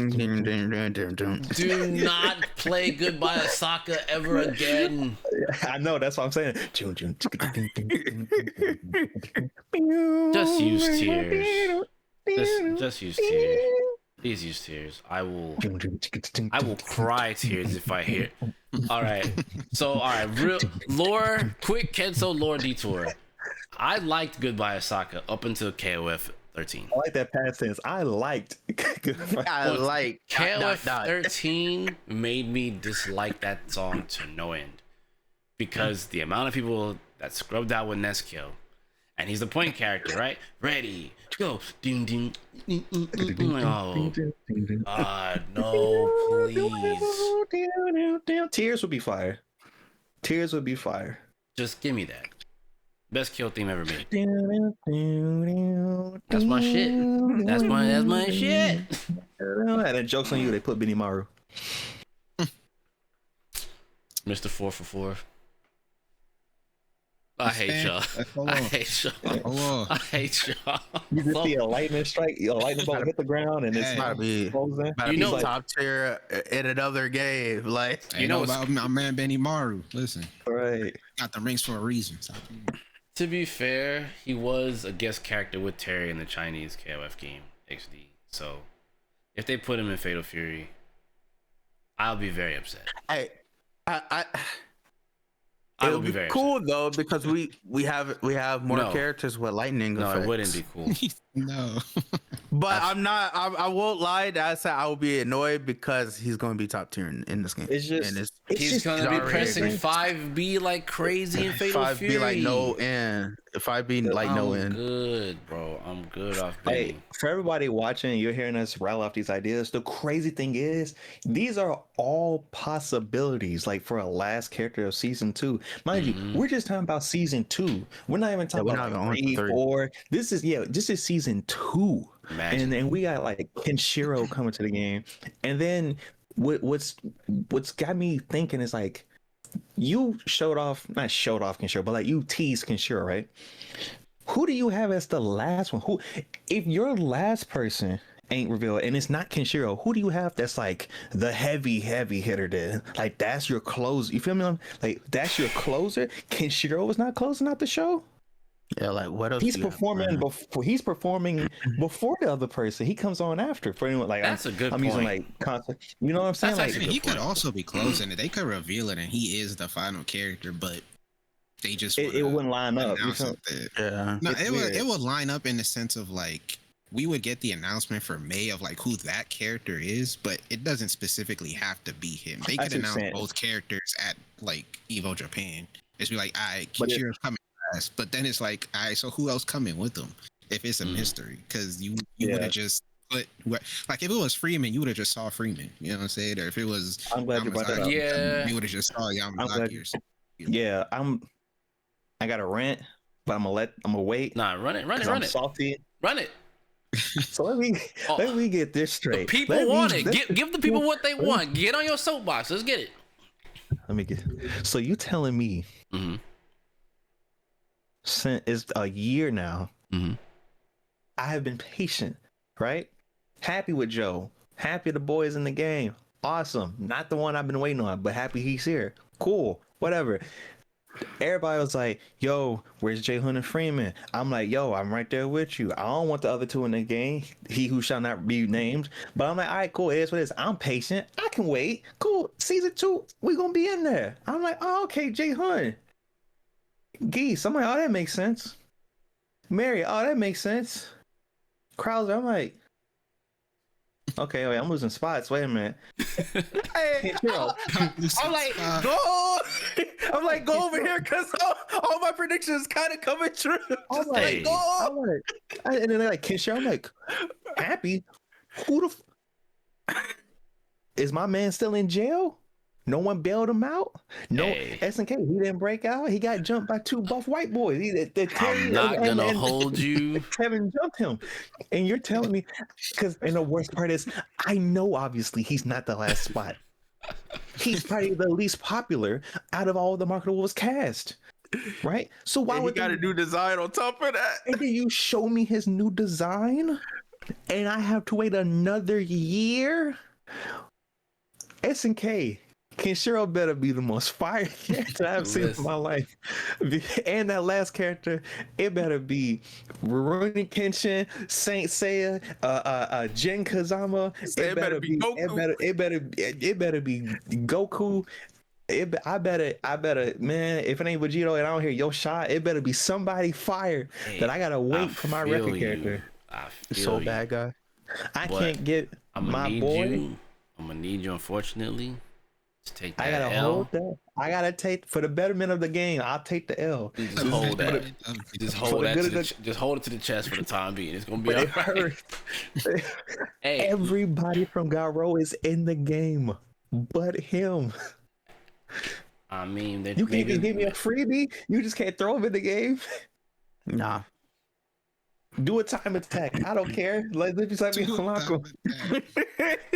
[SPEAKER 4] ding.
[SPEAKER 1] Do not play Goodbye Osaka ever again.
[SPEAKER 4] I know, that's what I'm saying.
[SPEAKER 1] Just use tears. Just use tears. Please use tears. I will cry tears if I hear. All right. So real quick Kensou lore detour. I liked Goodbye Osaka up until KOF 13.
[SPEAKER 4] I like that past tense. I liked
[SPEAKER 1] KOF 13 made me dislike that song to no end, because the amount of people that scrubbed out with Neskyo, and he's the point character, right? Ready to go. Ding ding. Oh God, no, please.
[SPEAKER 4] Tears would be fire.
[SPEAKER 1] Just give me that. Best Kill theme ever made. That's my shit. That's my shit.
[SPEAKER 4] And then jokes on you, they put Benny Maru.
[SPEAKER 1] Mr. 4 for 4. I hate y'all. I hate y'all.
[SPEAKER 4] You just see a lightning strike, a lightning bolt hit the ground, and it's
[SPEAKER 2] gotta be top tier in another game.
[SPEAKER 3] About my man Benny Maru. Listen,
[SPEAKER 4] right?
[SPEAKER 3] Got the rings for a reason.
[SPEAKER 1] To be fair, he was a guest character with Terry in the Chinese KOF game XD. So if they put him in Fatal Fury, I'll be very upset.
[SPEAKER 2] It would be very cool though, because we have more characters with lightning effects.
[SPEAKER 1] No, it wouldn't be cool.
[SPEAKER 3] No.
[SPEAKER 2] But I won't lie. I said I will be annoyed because he's going to be top tier in this game.
[SPEAKER 4] It's just
[SPEAKER 1] he's going to be pressing 5B like crazy in Fatal Fury.
[SPEAKER 2] 5B like no end. 5B like no end.
[SPEAKER 1] I'm good, bro. I'm good off Benny.
[SPEAKER 4] Hey, for everybody watching, you're hearing us rattle off these ideas. The crazy thing is, these are all possibilities. Like for a last character of season 2, mind you, we're just talking about season 2. We're not even talking about 3, 4. This is season 2.
[SPEAKER 1] Imagine.
[SPEAKER 4] And we got Kenshiro coming to the game, and then what's got me thinking is you not showed off Kenshiro, but you teased Kenshiro, right? Who do you have as the last one? Who, if your last person ain't revealed and it's not Kenshiro, who do you have that's the heavy hitter then? That's your closer. You feel me? That's your closer. Kenshiro was not closing out the show.
[SPEAKER 2] Yeah, like what else?
[SPEAKER 4] He's
[SPEAKER 2] do you have
[SPEAKER 4] performing
[SPEAKER 2] planned?
[SPEAKER 4] before. He's performing before the other person. He comes on after. For anyone like
[SPEAKER 1] That's a good
[SPEAKER 4] I'm
[SPEAKER 1] point.
[SPEAKER 4] using like concept. You know what I'm saying?
[SPEAKER 1] That's
[SPEAKER 4] Like
[SPEAKER 1] actually
[SPEAKER 3] He
[SPEAKER 1] good
[SPEAKER 3] could
[SPEAKER 1] point.
[SPEAKER 3] also be closing it. They could reveal it, and he is the final character, but they just
[SPEAKER 4] it wouldn't line up. You
[SPEAKER 3] announce
[SPEAKER 4] feel?
[SPEAKER 3] it that.
[SPEAKER 2] Yeah.
[SPEAKER 3] No,
[SPEAKER 4] It's
[SPEAKER 3] it
[SPEAKER 4] weird.
[SPEAKER 3] would line up in the sense of like we would get the announcement for May of like who that character is, but it doesn't specifically have to be him. They
[SPEAKER 4] I
[SPEAKER 3] could
[SPEAKER 4] see what you're
[SPEAKER 3] announce
[SPEAKER 4] saying.
[SPEAKER 3] both characters at like Evo Japan. It's be like, all right,
[SPEAKER 4] But it-
[SPEAKER 3] Kichira's coming last, but then it's like, all right, so who else coming with them? If it's a mystery, because you would
[SPEAKER 4] Yeah.
[SPEAKER 3] have just put like if it was Freeman, you would have just saw Freeman. You know what I'm saying? Or if it was
[SPEAKER 4] I'm glad you brought that up.
[SPEAKER 1] Yeah.
[SPEAKER 3] you would have just saw Yamazaki or something.
[SPEAKER 4] Yeah, I got a rant, but I'm gonna wait.
[SPEAKER 1] Nah, run it,
[SPEAKER 4] 'Cause I'm
[SPEAKER 1] it,
[SPEAKER 4] salty.
[SPEAKER 1] run it.
[SPEAKER 4] So let me get this
[SPEAKER 1] The
[SPEAKER 4] straight.
[SPEAKER 1] people
[SPEAKER 4] Let me-
[SPEAKER 1] want it.
[SPEAKER 4] let-
[SPEAKER 1] Give the people what they want. Get on your soapbox. Let's get it.
[SPEAKER 4] Let me get. So you telling me
[SPEAKER 1] Mm-hmm.
[SPEAKER 4] since it's a year now,
[SPEAKER 1] Mm-hmm.
[SPEAKER 4] I have been patient, right? Happy with Joe. Happy the boys in the game. Awesome. Not the one I've been waiting on, but happy he's here. Cool. Whatever. Everybody was like, yo, where's Jay Hunt and Freeman? I'm like, yo, I'm right there with you. I don't want the other two in the game. He who shall not be named. But I'm like, all right, cool. It is what it is. I'm patient. I can wait. Cool. Season 2, we gonna be in there. I'm like, oh, okay, Jay Hunt. Geese. I'm like, oh, that makes sense. Mary, oh, that makes sense. Krauser, I'm like, okay, wait, I'm losing spots. Wait a minute. Hey, yo, I'm like, go. I'm like, go over here because all my predictions kind of coming true. I'm like,
[SPEAKER 1] Hey.
[SPEAKER 4] go. I'm like, and then they're like, Kensou, I'm like, happy. Who the? Is my man still in jail? No one bailed him out. No,
[SPEAKER 1] Hey.
[SPEAKER 4] SNK, he didn't break out. He got jumped by 2 buff white boys.
[SPEAKER 1] I'm not gonna hold you.
[SPEAKER 4] Kevin jumped him, and you're telling me and the worst part is, I know obviously he's not the last spot. He's probably the least popular out of all the marketable was cast, right? So why
[SPEAKER 2] And he
[SPEAKER 4] would
[SPEAKER 2] got a new design on top of that.
[SPEAKER 4] and then you show me his new design, and I have to wait another year? SNK. Kenshiro better be the most fire character I've seen in my life. And that last character, it better be Rurouni Kenshin, Saint Seiya, Jin Kazama.
[SPEAKER 2] It better be Goku.
[SPEAKER 4] It better be Goku. I better, man, if it ain't Vegito and I don't hear your shot, it better be somebody fire that I gotta wait for my
[SPEAKER 1] feel
[SPEAKER 4] record
[SPEAKER 1] you.
[SPEAKER 4] character.
[SPEAKER 1] I
[SPEAKER 2] It's
[SPEAKER 1] feel
[SPEAKER 2] so
[SPEAKER 1] you.
[SPEAKER 2] bad, guy.
[SPEAKER 4] I
[SPEAKER 1] But
[SPEAKER 4] can't get
[SPEAKER 1] I'm
[SPEAKER 4] my
[SPEAKER 1] gonna need
[SPEAKER 4] boy.
[SPEAKER 1] you. I'm gonna need you, unfortunately, to take that
[SPEAKER 4] I gotta
[SPEAKER 1] L.
[SPEAKER 4] hold that. I gotta take for the betterment of the game. I'll take the L.
[SPEAKER 1] You just hold that. Just hold
[SPEAKER 4] the
[SPEAKER 1] that
[SPEAKER 4] good
[SPEAKER 1] to
[SPEAKER 4] of
[SPEAKER 1] the,
[SPEAKER 4] the-
[SPEAKER 1] just hold it to the chest for the time being. It's gonna be
[SPEAKER 4] But
[SPEAKER 1] all
[SPEAKER 4] it
[SPEAKER 1] right.
[SPEAKER 4] hurts.
[SPEAKER 1] Hey,
[SPEAKER 4] Everybody from Garo is in the game, but him.
[SPEAKER 1] I mean, they
[SPEAKER 4] You can't
[SPEAKER 1] maybe
[SPEAKER 4] even give me a freebie. You just can't throw him in the game.
[SPEAKER 2] Nah.
[SPEAKER 4] Do a time attack. I don't care. Let me let me unlock him.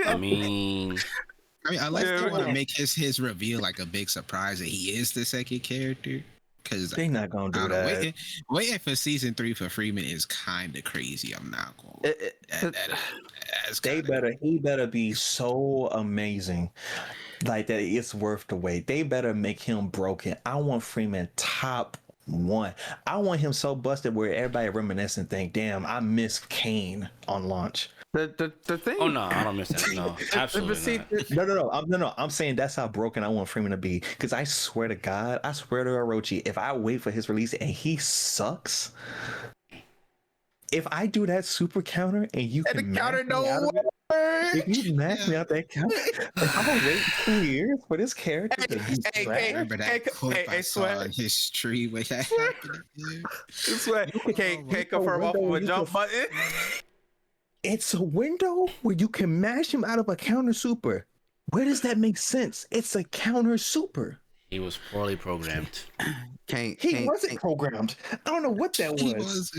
[SPEAKER 1] I mean,
[SPEAKER 3] I like
[SPEAKER 2] Yeah,
[SPEAKER 3] they want to
[SPEAKER 4] man.
[SPEAKER 3] make his reveal like a big surprise that he is the second character. Because
[SPEAKER 4] They not gonna do that.
[SPEAKER 3] waiting for season 3 for Freeman is kind of crazy. I'm not going. That's
[SPEAKER 4] They
[SPEAKER 3] kinda-
[SPEAKER 4] better. He better be so amazing, like that. It's worth the wait. They better make him broken. I want Freeman top 1. I want him so busted where everybody reminiscing think, damn, I missed Kane on launch.
[SPEAKER 2] The thing.
[SPEAKER 1] oh no, I don't miss that. No, absolutely not.
[SPEAKER 4] No. I'm saying that's how broken I want Freeman to be. Because I swear to God, I swear to Orochi, if I wait for his release and he sucks, if I do that super counter and you
[SPEAKER 2] And
[SPEAKER 4] can
[SPEAKER 2] the counter
[SPEAKER 4] mash me out of it, if you mash me out that counter, I'm gonna wait 2 years for this character to be
[SPEAKER 2] Hey,
[SPEAKER 4] trash.
[SPEAKER 2] hey,
[SPEAKER 3] Remember that clip
[SPEAKER 2] hey,
[SPEAKER 3] I saw
[SPEAKER 2] swear.
[SPEAKER 3] in his stream when that happened? Yeah.
[SPEAKER 2] This way. Can't confirm off of a jump button.
[SPEAKER 4] It's a window where you can mash him out of a counter super. Where does that make sense? It's a counter super.
[SPEAKER 1] He was poorly programmed.
[SPEAKER 4] He wasn't programmed. I don't know what that
[SPEAKER 3] He
[SPEAKER 4] was.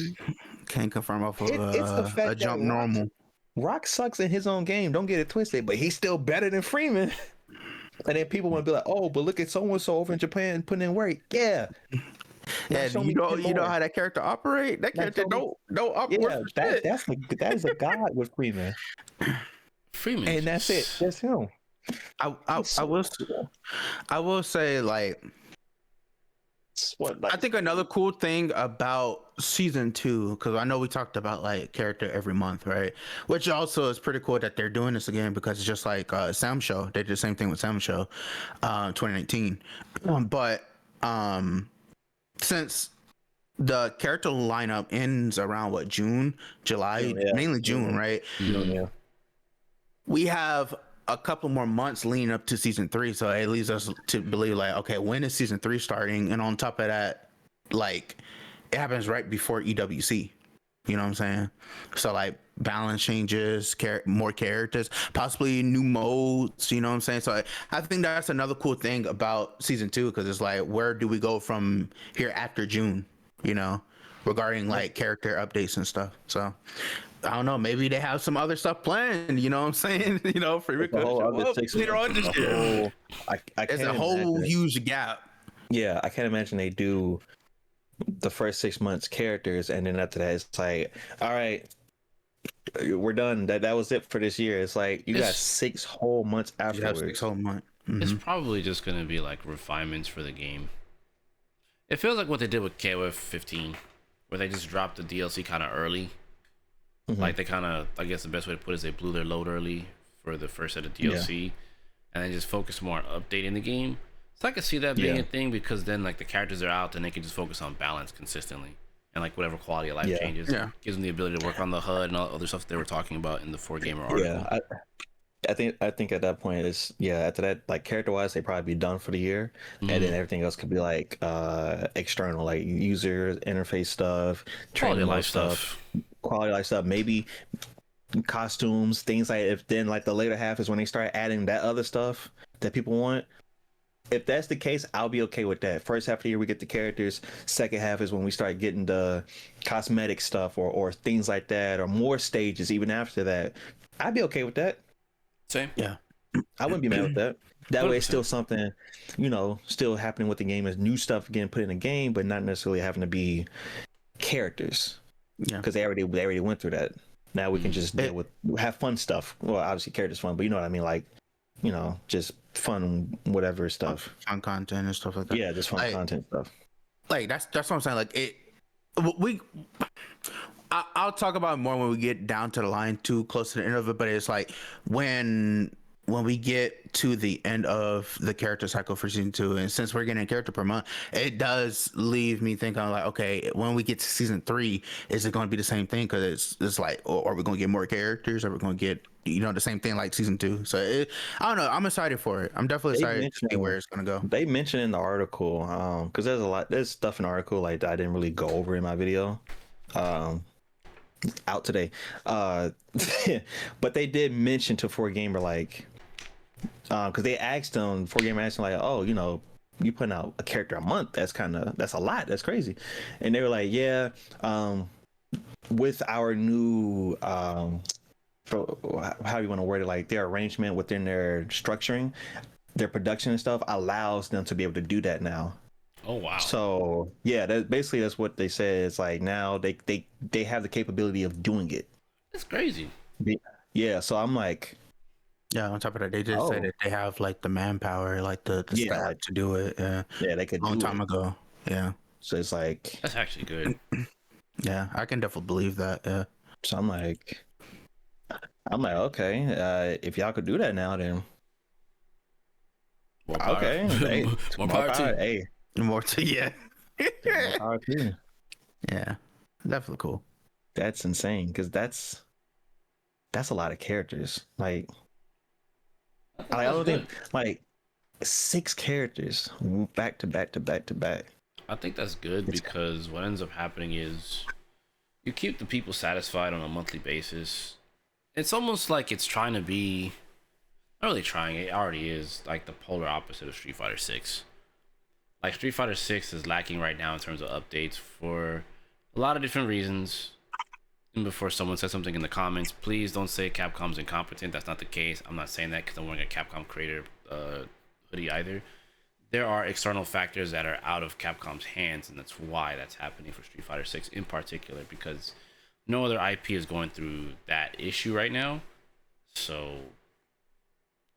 [SPEAKER 2] Can't confirm off of
[SPEAKER 4] It's the fact
[SPEAKER 2] a jump
[SPEAKER 4] that
[SPEAKER 2] normal.
[SPEAKER 4] Rock sucks in his own game. Don't get it twisted, but he's still better than Freeman. And then people want to be like, "Oh, but look at so and so over in Japan putting in work." Yeah,
[SPEAKER 2] Yeah,
[SPEAKER 4] show
[SPEAKER 2] you
[SPEAKER 4] me
[SPEAKER 2] know,
[SPEAKER 4] 10
[SPEAKER 2] you know
[SPEAKER 4] more.
[SPEAKER 2] how that character operate. That
[SPEAKER 4] Now
[SPEAKER 2] character
[SPEAKER 4] show me-
[SPEAKER 2] don't operate.
[SPEAKER 4] yeah.
[SPEAKER 2] for shit.
[SPEAKER 4] That is a god with Freeman,
[SPEAKER 1] Freeman,
[SPEAKER 4] and that's it. That's him.
[SPEAKER 2] I will say like
[SPEAKER 4] What?
[SPEAKER 2] I think another cool thing about season 2, because I know we talked about like character every month, right? Which also is pretty cool that they're doing this again, because it's just like Sam Show. They did the same thing with Sam Show, 2019. But since the character lineup ends around what, June, July, mainly June, right?
[SPEAKER 4] Yeah.
[SPEAKER 2] We have a couple more months leading up to season 3, so it leads us to believe like, okay, when is season 3 starting? And on top of that, like, it happens right before EWC. You know what I'm saying? So like balance changes, more characters, possibly new modes. You know what I'm saying? So I think that's another cool thing about season 2, because it's like, where do we go from here after June? You know, regarding like character updates and stuff. So I don't know. Maybe they have some other stuff planned. You know what I'm saying? You know, for later on this year. It's a whole huge gap.
[SPEAKER 4] Yeah, I can't imagine they do the first 6 months characters, and then after that, it's like, all right, we're done. That was it for this year. It's like you got 6 whole months afterwards.
[SPEAKER 2] 6 whole months.
[SPEAKER 1] It's probably just gonna be like refinements for the game. It feels like what they did with KOF 15, where they just dropped the DLC kind of early. Like they kind of, I guess the best way to put it is they blew their load early for the first set of DLC, and then just focus more on updating the game. So I could see that being a thing, because then like the characters are out, then they can just focus on balance consistently, and like whatever quality of life changes gives them the ability to work on the HUD and all other stuff they were talking about in the 4Gamer article.
[SPEAKER 4] Yeah, I think at that point it's after that, like character wise, they probably be done for the year, and then everything else could be like external, like user interface stuff,
[SPEAKER 1] Quality of life stuff,
[SPEAKER 4] maybe costumes, things like. If then like the later half is when they start adding that other stuff that people want. If that's the case, I'll be okay with that. First half of the year we get the characters. Second half is when we start getting the cosmetic stuff or things like that, or more stages even after that. I'd be okay with that.
[SPEAKER 1] Same.
[SPEAKER 2] Yeah.
[SPEAKER 4] I wouldn't be mad with that. That
[SPEAKER 1] 100%.
[SPEAKER 4] way it's still something, still happening with the game, as new stuff getting put in the game, but not necessarily having to be characters.
[SPEAKER 2] Yeah.
[SPEAKER 4] Because they already went through that. Now we can just deal with have fun stuff. Well, obviously characters fun, but you know what I mean, like, just fun whatever stuff.
[SPEAKER 2] Fun content and stuff like that.
[SPEAKER 4] Yeah, just fun content stuff.
[SPEAKER 2] Like that's what I'm saying. Like I'll talk about it more when we get down to the line, too close to the end of it. But it's like when we get to the end of the character cycle for season 2, and since we're getting a character per month, it does leave me thinking like, okay, when we get to season 3, is it going to be the same thing? Because it's like, are we going to get more characters? Are we going to get the same thing like season 2? So I don't know. I'm excited for it. I'm definitely excited to see where it's going to go.
[SPEAKER 4] They mentioned in the article, because there's stuff in the article like that I didn't really go over in my video. Out today, but they did mention to 4Gamer, like, because they asked them, 4Gamer asked them like, oh, you putting out a character a month, that's a lot, that's crazy. And they were like, yeah, with our new how you want to word it, like their arrangement within their structuring, their production and stuff allows them to be able to do that now.
[SPEAKER 1] Oh wow.
[SPEAKER 4] So yeah, that's what they said. It's like now they have the capability of doing it.
[SPEAKER 1] That's crazy.
[SPEAKER 4] Yeah, so I'm like,
[SPEAKER 2] yeah, on top of that, they did say that they have like the manpower, like the staff to do it.
[SPEAKER 4] Yeah, they could
[SPEAKER 2] a long time ago. Yeah.
[SPEAKER 4] So it's like,
[SPEAKER 1] that's actually good.
[SPEAKER 2] Yeah, I can definitely believe that. Yeah.
[SPEAKER 4] So I'm like, okay, if y'all could do that now, then
[SPEAKER 1] more power.
[SPEAKER 4] Okay, hey,
[SPEAKER 1] more power too.
[SPEAKER 4] Hey,
[SPEAKER 2] more to
[SPEAKER 4] more power too.
[SPEAKER 2] Yeah, definitely cool.
[SPEAKER 4] That's insane, because that's a lot of characters. Like, I don't think like 6 characters back to back to back to back.
[SPEAKER 1] I think that's good, because what ends up happening is you keep the people satisfied on a monthly basis. It's almost like it's trying to be, not really trying, it already is, like the polar opposite of Street Fighter 6. Like Street Fighter 6 is lacking right now in terms of updates for a lot of different reasons. And before someone says something in the comments, please don't say Capcom's incompetent. That's not the case. I'm not saying that because I'm wearing a Capcom creator hoodie either. There are external factors that are out of Capcom's hands, and that's why that's happening for Street Fighter 6 in particular, because no other IP is going through that issue right now. So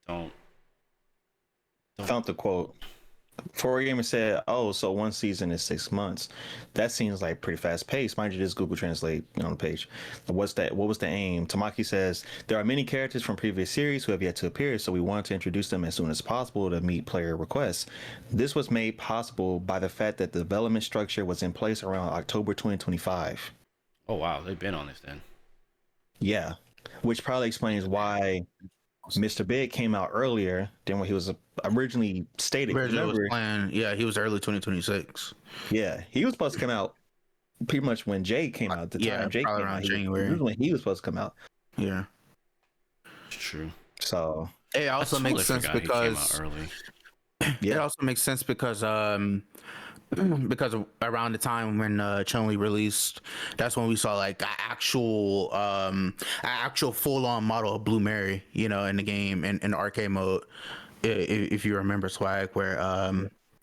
[SPEAKER 1] don't
[SPEAKER 4] Found the quote. For Gamer said, "Oh, so one season is 6 months. That seems like pretty fast paced." Mind you, just Google Translate on the page. What's that? What was the aim? Tamaki says there are many characters from previous series who have yet to appear, so we wanted to introduce them as soon as possible to meet player requests. This was made possible by the fact that the development structure was in place around October 2025.
[SPEAKER 1] Oh wow, they've been on this then.
[SPEAKER 4] Yeah, which probably explains why Mr. Big came out earlier than what he was originally stated.
[SPEAKER 2] Remember, yeah, he was early 2026.
[SPEAKER 4] Yeah, he was supposed to come out pretty much when Jay came out. The time Jay came
[SPEAKER 2] around
[SPEAKER 4] out,
[SPEAKER 2] January.
[SPEAKER 4] When he was supposed to come out.
[SPEAKER 2] Yeah,
[SPEAKER 1] It's true.
[SPEAKER 4] So
[SPEAKER 2] it also makes sense because it also makes sense because around the time when Chun-Li released, that's when we saw like an actual full-on model of Blue Mary, you know, in the game in the arcade mode. If you remember, Swag, where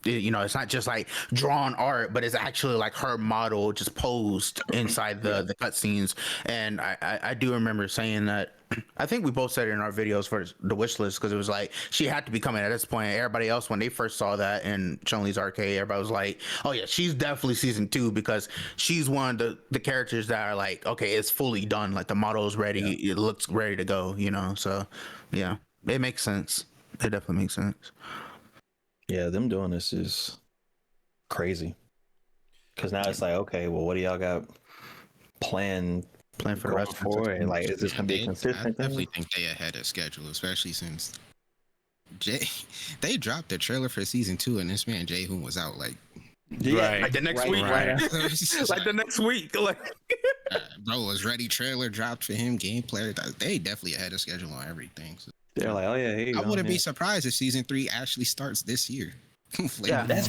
[SPEAKER 2] you know, it's not just like drawn art, but it's actually like her model just posed inside the cutscenes. And I do remember saying that. I think we both said it in our videos for the wish list, because it was like she had to be coming at this point. Everybody else, when they first saw that in Chun-Li's arcade, everybody was like, "Oh yeah, she's definitely season 2," because she's one of the characters that are like, okay, it's fully done. Like the model is ready, it looks ready to go. You know, so yeah, it makes sense. It definitely makes sense.
[SPEAKER 4] Yeah, them doing this is crazy. Because now it's like, okay, well, what do y'all got planned
[SPEAKER 2] for the rest
[SPEAKER 4] forward? And like, is this gonna be consistent?
[SPEAKER 3] I definitely think they ahead of schedule, especially since they dropped the trailer for season 2, and this man Jay Hoon was out like
[SPEAKER 2] like the next week,
[SPEAKER 1] right.
[SPEAKER 2] like the next week, like
[SPEAKER 3] bro was ready. Trailer dropped for him, gameplay. They definitely ahead of schedule on everything. So
[SPEAKER 4] they're like, oh yeah,
[SPEAKER 3] I wouldn't be surprised if season 3 actually starts this year.
[SPEAKER 2] Yeah, that's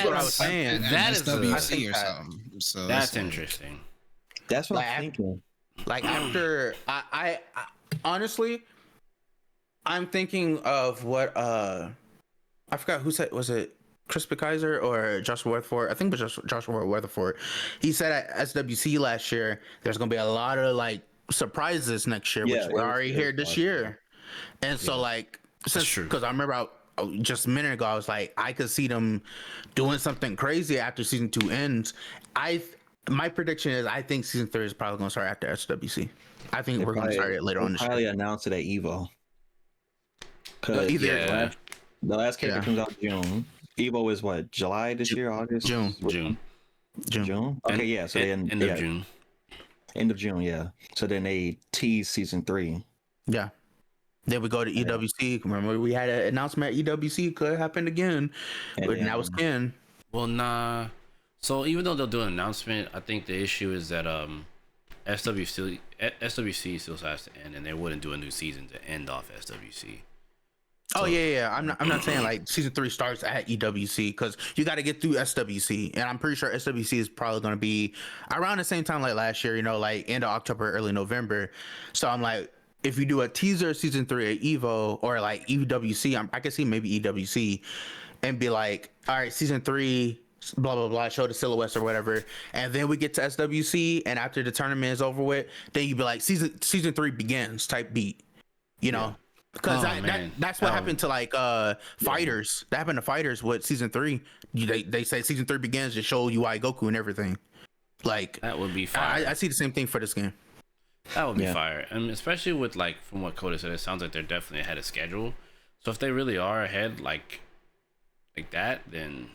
[SPEAKER 2] what I was saying.
[SPEAKER 1] That is
[SPEAKER 3] WC or something. So
[SPEAKER 1] that's interesting.
[SPEAKER 4] That's what I'm thinking.
[SPEAKER 2] Like after I honestly, I'm thinking of what I forgot who said, was it Chris Kaiser or Joshua Weatherford? I think it was Joshua Weatherford. He said at SWC last year there's gonna be a lot of like surprises next year, which we're already here this year. And so like, because I remember just a minute ago I was like, I could see them doing something crazy after season 2 ends. My prediction is I think season 3 is probably gonna start after SWC. I think we're gonna start it later on.
[SPEAKER 4] Probably announce it at Evo.
[SPEAKER 2] The
[SPEAKER 4] last character comes out in June. Evo is what, July this year? August?
[SPEAKER 2] June.
[SPEAKER 4] Okay, yeah. So
[SPEAKER 1] end of June.
[SPEAKER 4] End of June, yeah. So then they tease season 3.
[SPEAKER 2] Yeah. Then we go to EWC. Remember, we had an announcement at EWC. Could have happened again, but now it's Ken.
[SPEAKER 1] Well, nah. So even though they'll do an announcement, I think the issue is that SWC still has to end, and they wouldn't do a new season to end off SWC.
[SPEAKER 2] Oh yeah. I'm not saying like season 3 starts at EWC, because you got to get through SWC, and I'm pretty sure SWC is probably going to be around the same time like last year. You know, like end of October, early November. So I'm like, if you do a teaser season 3 at Evo or like EWC, I could see maybe EWC, and be like, all right, season 3. Blah blah blah, show the silhouettes or whatever, and then we get to SWC, and after the tournament is over with, then you be like season 3 begins type beat, you know, because that's what happened to like fighters. That happened to fighters with season 3. They say season 3 begins to show UI Goku and everything. Like
[SPEAKER 1] that would be fire.
[SPEAKER 2] I see the same thing for this game.
[SPEAKER 1] That would be fire, and especially with like from what Coda said, it sounds like they're definitely ahead of schedule. So if they really are ahead like that, then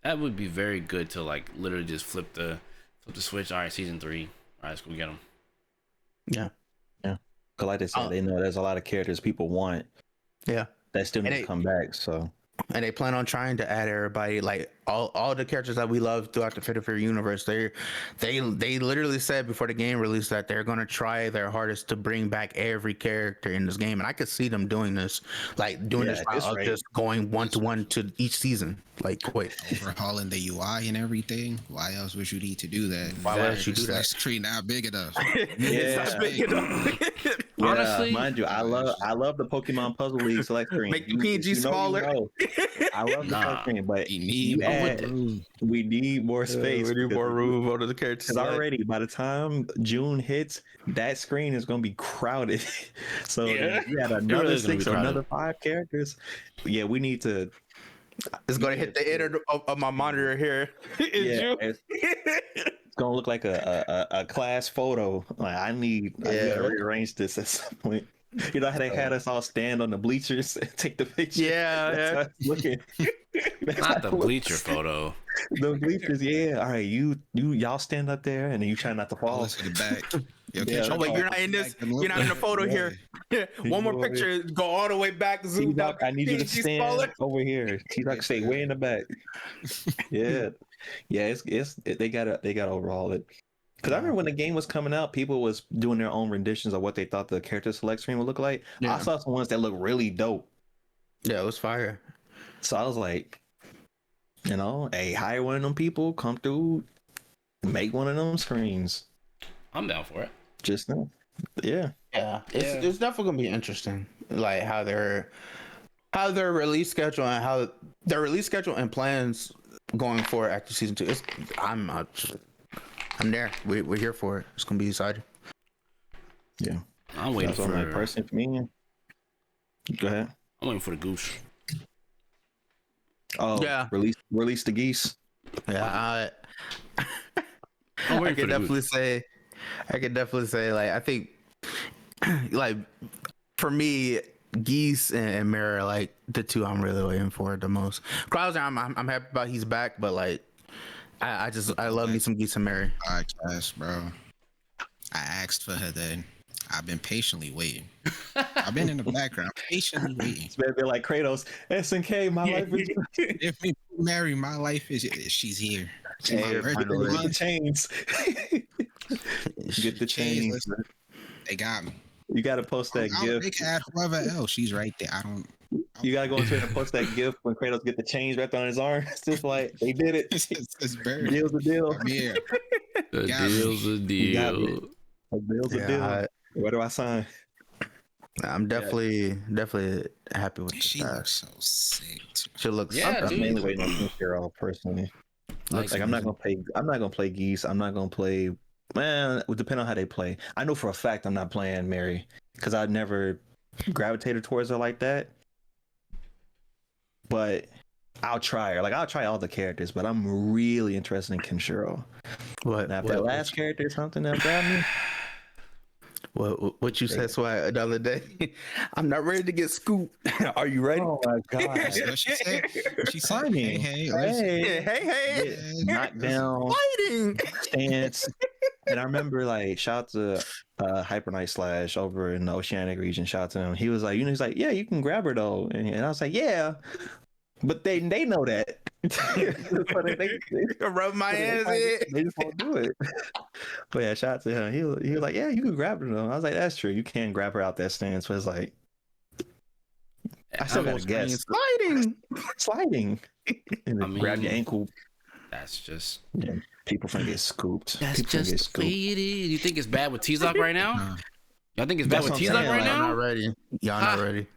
[SPEAKER 1] that would be very good to like literally just flip the switch. All right, season 3. All right, let's go get them.
[SPEAKER 2] Yeah.
[SPEAKER 4] Because like they said, they know there's a lot of characters people want.
[SPEAKER 2] Yeah.
[SPEAKER 4] That still need to come back. So.
[SPEAKER 2] And they plan on trying to add everybody, like all the characters that we love throughout the Fit for universe. They literally said before the game release that they're gonna try their hardest to bring back every character in this game, and I could see them doing this, like doing this while just going 1-to-1 to each season. Like, wait,
[SPEAKER 3] overhauling the UI and everything. Why else would you need to do that?
[SPEAKER 2] Why else you do that?
[SPEAKER 3] That screen not big enough.
[SPEAKER 2] It's not big enough.
[SPEAKER 1] Honestly,
[SPEAKER 4] mind you, I love the Pokemon Puzzle League select screen.
[SPEAKER 2] Make the PNG smaller.
[SPEAKER 4] I love the select screen, but we need more space.
[SPEAKER 2] We need more room under the characters.
[SPEAKER 4] Because already by the time June hits, that screen is going to be crowded. So you had another 6 or another 5 characters. Yeah, we need to
[SPEAKER 2] It's gonna hit the end of my monitor here.
[SPEAKER 4] It's gonna look like a class photo. Like I gotta rearrange this at some point. You know how they had us all stand on the bleachers and take the picture?
[SPEAKER 2] Yeah,
[SPEAKER 4] That's how it's looking.
[SPEAKER 1] Not the bleacher photo.
[SPEAKER 4] The bleachers, yeah. All right, y'all stand up there, and then you try not to fall.
[SPEAKER 3] To the back.
[SPEAKER 2] Oh wait, you're not in this. You're not in the photo here. One more picture. Go all the way back. Zoom out.
[SPEAKER 4] I need you to stand over here. T-Doc stay way in the back. Yeah. They gotta overhaul it. Because I remember when the game was coming out, people was doing their own renditions of what they thought the character select screen would look like. Yeah. I saw some ones that look really dope.
[SPEAKER 2] Yeah, it was fire.
[SPEAKER 4] So I was like, hey, hire one of them people, come through, make one of them screens.
[SPEAKER 1] I'm down for it.
[SPEAKER 4] Just now. Yeah.
[SPEAKER 2] It's definitely gonna be interesting, like how their release schedule and how their release schedule and plans going forward after season 2. I'm there. We're here for it. It's gonna be exciting.
[SPEAKER 4] Yeah,
[SPEAKER 1] I'm waiting for
[SPEAKER 4] my person for me. Go ahead.
[SPEAKER 1] I'm waiting for the goose.
[SPEAKER 4] Oh yeah, release the geese.
[SPEAKER 2] Yeah, I could definitely say, like I think, like for me, Geese and Mara are like the two I'm really waiting for the most. Krauser, I'm happy about he's back, but like I love me some Geese and Mary.
[SPEAKER 3] Podcast, bro. I asked for her then. I've been patiently waiting. I've been in the background, patiently waiting.
[SPEAKER 4] It's better be like Kratos. SNK, my life is.
[SPEAKER 3] If me Mary, my life is. She's here. She's
[SPEAKER 4] get the chains. Get the chains.
[SPEAKER 3] They got me.
[SPEAKER 4] You got to post that GIF.
[SPEAKER 3] They can add whoever else. She's right there.
[SPEAKER 4] You gotta go on Twitter and post that GIF when Kratos get the chains wrapped on his arm. It's just like they did it.
[SPEAKER 3] It's buried.
[SPEAKER 4] Deal's a deal.
[SPEAKER 3] I'm here.
[SPEAKER 1] The deal's a deal.
[SPEAKER 4] A deal's a deal. Where do I sign?
[SPEAKER 2] I'm definitely happy with
[SPEAKER 3] she looks so sick.
[SPEAKER 2] She looks.
[SPEAKER 1] Yeah,
[SPEAKER 4] I'm mainly waiting on Kensou personally. Like I'm not gonna play Geese. I'm not gonna play. Man, it would depend on how they play. I know for a fact I'm not playing Mary because I never gravitated towards her like that. But I'll try her. Like I'll try all the characters, but I'm really interested in Kensou. That last character is something that grabbed me.
[SPEAKER 2] What you said, Swag, the other day? I'm not ready to get scooped. Are you ready?
[SPEAKER 4] Oh my god!
[SPEAKER 3] What she said? She said,
[SPEAKER 2] hey,
[SPEAKER 4] knockdown,
[SPEAKER 2] fighting
[SPEAKER 4] stance. And I remember, like, shout out to Hyper Knight Slash over in the Oceanic region. Shout out to him. He was like, he's like, yeah, you can grab her though, and I was like, yeah, but they know that.
[SPEAKER 2] They rub my ass in.
[SPEAKER 4] They just won't do it. But yeah, shout out to him. He was like, yeah, you can grab her though. I was like, that's true. You can grab her out that stance. But it's like, I still gotta guess. Sliding. And grab your ankle.
[SPEAKER 1] That's just
[SPEAKER 4] people finna get scooped.
[SPEAKER 1] That's just the way it is. You think it's bad with T-Lock right now? Y'all think it's bad with T-Lock right now?
[SPEAKER 2] Y'all not ready. Y'all not ready.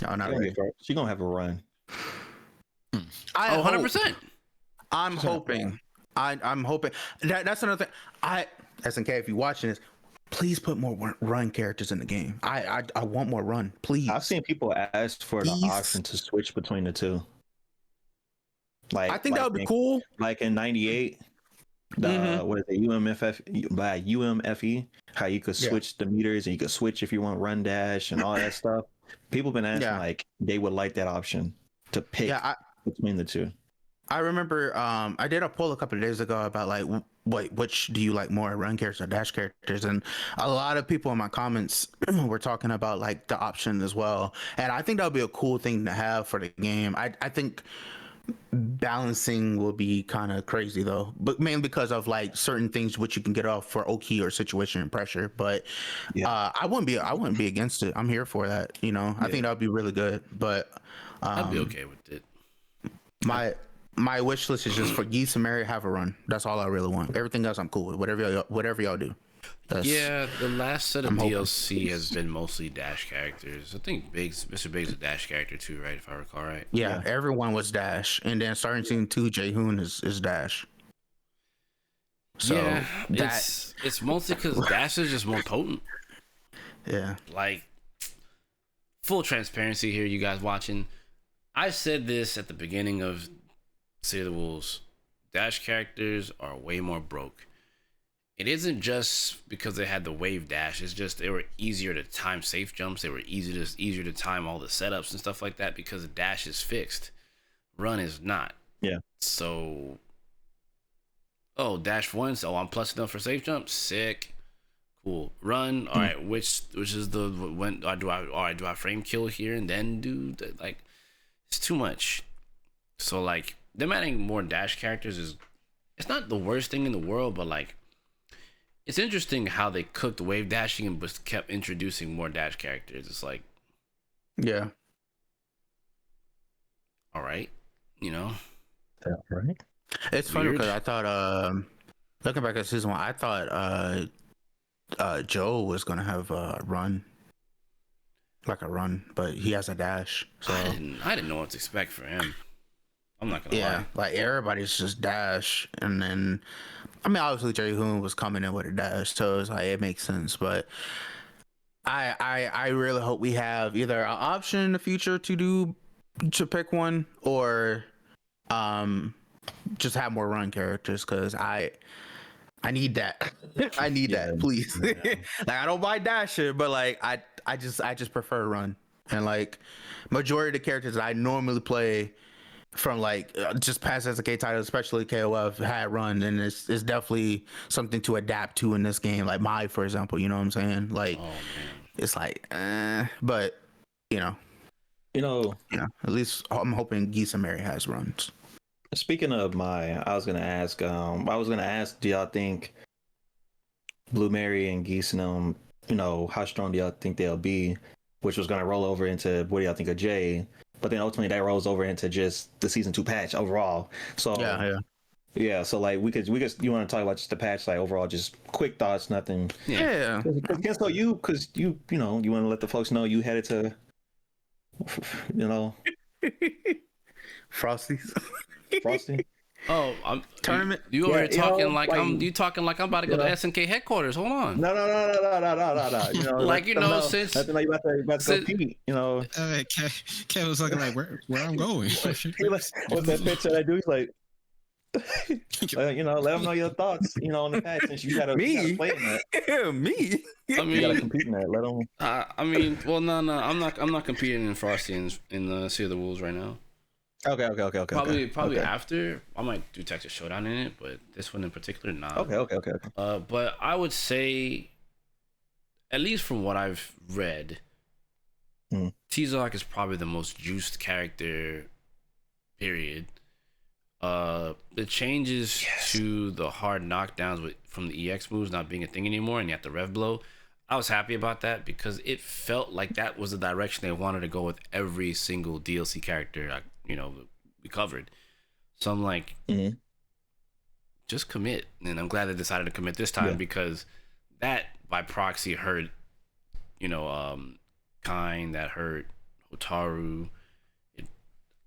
[SPEAKER 2] Y'all not ready.
[SPEAKER 4] She gonna have a run.
[SPEAKER 1] 100%.
[SPEAKER 2] I'm hoping. I'm hoping. That's another thing. SNK, if you're watching this, please put more run characters in the game. I want more run, please.
[SPEAKER 4] I've seen people ask for the option to switch between the two. Like
[SPEAKER 2] I think that would be cool.
[SPEAKER 4] Like in '98, what is it, UMFE, how you could switch the meters and you could switch if you want run dash and all that stuff. People been asking like they would like that option to pick between the two.
[SPEAKER 2] I remember I did a poll a couple of days ago about like which do you like more, run characters or dash characters, and a lot of people in my comments were talking about like the option as well, and I think that would be a cool thing to have for the game. I think balancing will be kind of crazy though, but mainly because of like certain things which you can get off for Oki or situation and pressure. But I wouldn't be against it. I'm here for that. I think that would be really good. But
[SPEAKER 1] I'd be okay with it.
[SPEAKER 2] My wish list is just for Geese and Mary have a run. That's all I really want. Everything else I'm cool with. Whatever y'all do.
[SPEAKER 1] The last set of DLC has been mostly dash characters. I think Mr. Biggs is a dash character too, right? If I recall right.
[SPEAKER 2] Yeah, everyone was dash, and then starting season 2, Jae-hoon is dash. So
[SPEAKER 1] yeah, it's mostly because dash is just more potent.
[SPEAKER 2] Yeah.
[SPEAKER 1] Like, full transparency here, you guys watching. I said this at the beginning of City of the Wolves. Dash characters are way more broke. It isn't just because they had the wave dash. It's just they were easier to time safe jumps. They were easier to time all the setups and stuff like that because the dash is fixed. Run is not.
[SPEAKER 4] Yeah.
[SPEAKER 1] So, oh, dash once. Oh, I'm plus enough for safe jump. Sick. Cool. Run. All right. Which is the when do I frame kill here and then do the, like it's too much. So like them adding more dash characters is it's not the worst thing in the world, but like it's interesting how they cooked wave dashing and just kept introducing more dash characters. It's like,
[SPEAKER 2] yeah,
[SPEAKER 1] all right, you know.
[SPEAKER 4] Yeah, right.
[SPEAKER 2] It's funny because I thought, looking back at season 1, I thought Joe was gonna have a run, but he has a dash. So
[SPEAKER 1] I didn't know what to expect for him. I'm not gonna lie.
[SPEAKER 2] Yeah, like everybody's just dash, and then I mean obviously Jerry Hoon was coming in with a dash, so it's like it makes sense. But I really hope we have either an option in the future to pick one or just have more run characters because I need that. I need that, please. Like I don't buy dasher, but like I just prefer run, and like majority of the characters I normally play from like just past SNK titles, especially KOF, had run, and it's definitely something to adapt to in this game. Like Mai, for example, you know what I'm saying? Like it's like, but you know, at least I'm hoping Geese and Mary has runs.
[SPEAKER 4] Speaking of Mai, I was gonna ask, do y'all think Blue Mary and Geese and how strong do y'all think they'll be? Which was gonna roll over into what do y'all think of Jay? But then ultimately that rolls over into just the season 2 patch overall. So yeah. So like we could you want to talk about just the patch, like overall, just quick thoughts, nothing.
[SPEAKER 2] Yeah.
[SPEAKER 4] Kensou, you want to let the folks know you headed to,
[SPEAKER 2] Frosty.
[SPEAKER 1] Oh,
[SPEAKER 2] tournament.
[SPEAKER 1] You over here talking like I'm. You talking like I'm about to go to SNK headquarters. Hold on.
[SPEAKER 4] No.
[SPEAKER 1] Like since
[SPEAKER 4] nothing like you about to compete.
[SPEAKER 3] Kev was looking like where I'm going.
[SPEAKER 4] What's that picture I do? He's like, let them know your thoughts. On the patch since you gotta play in that.
[SPEAKER 2] Yeah, me.
[SPEAKER 1] I mean,
[SPEAKER 4] you gotta compete in that. Let them.
[SPEAKER 1] I mean, well, no. I'm not competing in Frosty in the Sea of the Wolves right now.
[SPEAKER 4] Okay.
[SPEAKER 1] Probably after I might do Texas Showdown in it, but this one in particular, not.
[SPEAKER 4] Okay.
[SPEAKER 1] But I would say, at least from what I've read, T-Zoc is probably the most juiced character. Period. The changes to the hard knockdowns from the EX moves not being a thing anymore, and you have to rev blow. I was happy about that because it felt like that was the direction they wanted to go with every single DLC character. We covered. So I'm like, just commit. And I'm glad they decided to commit this time because that by proxy hurt, Kain, that hurt Hotaru. I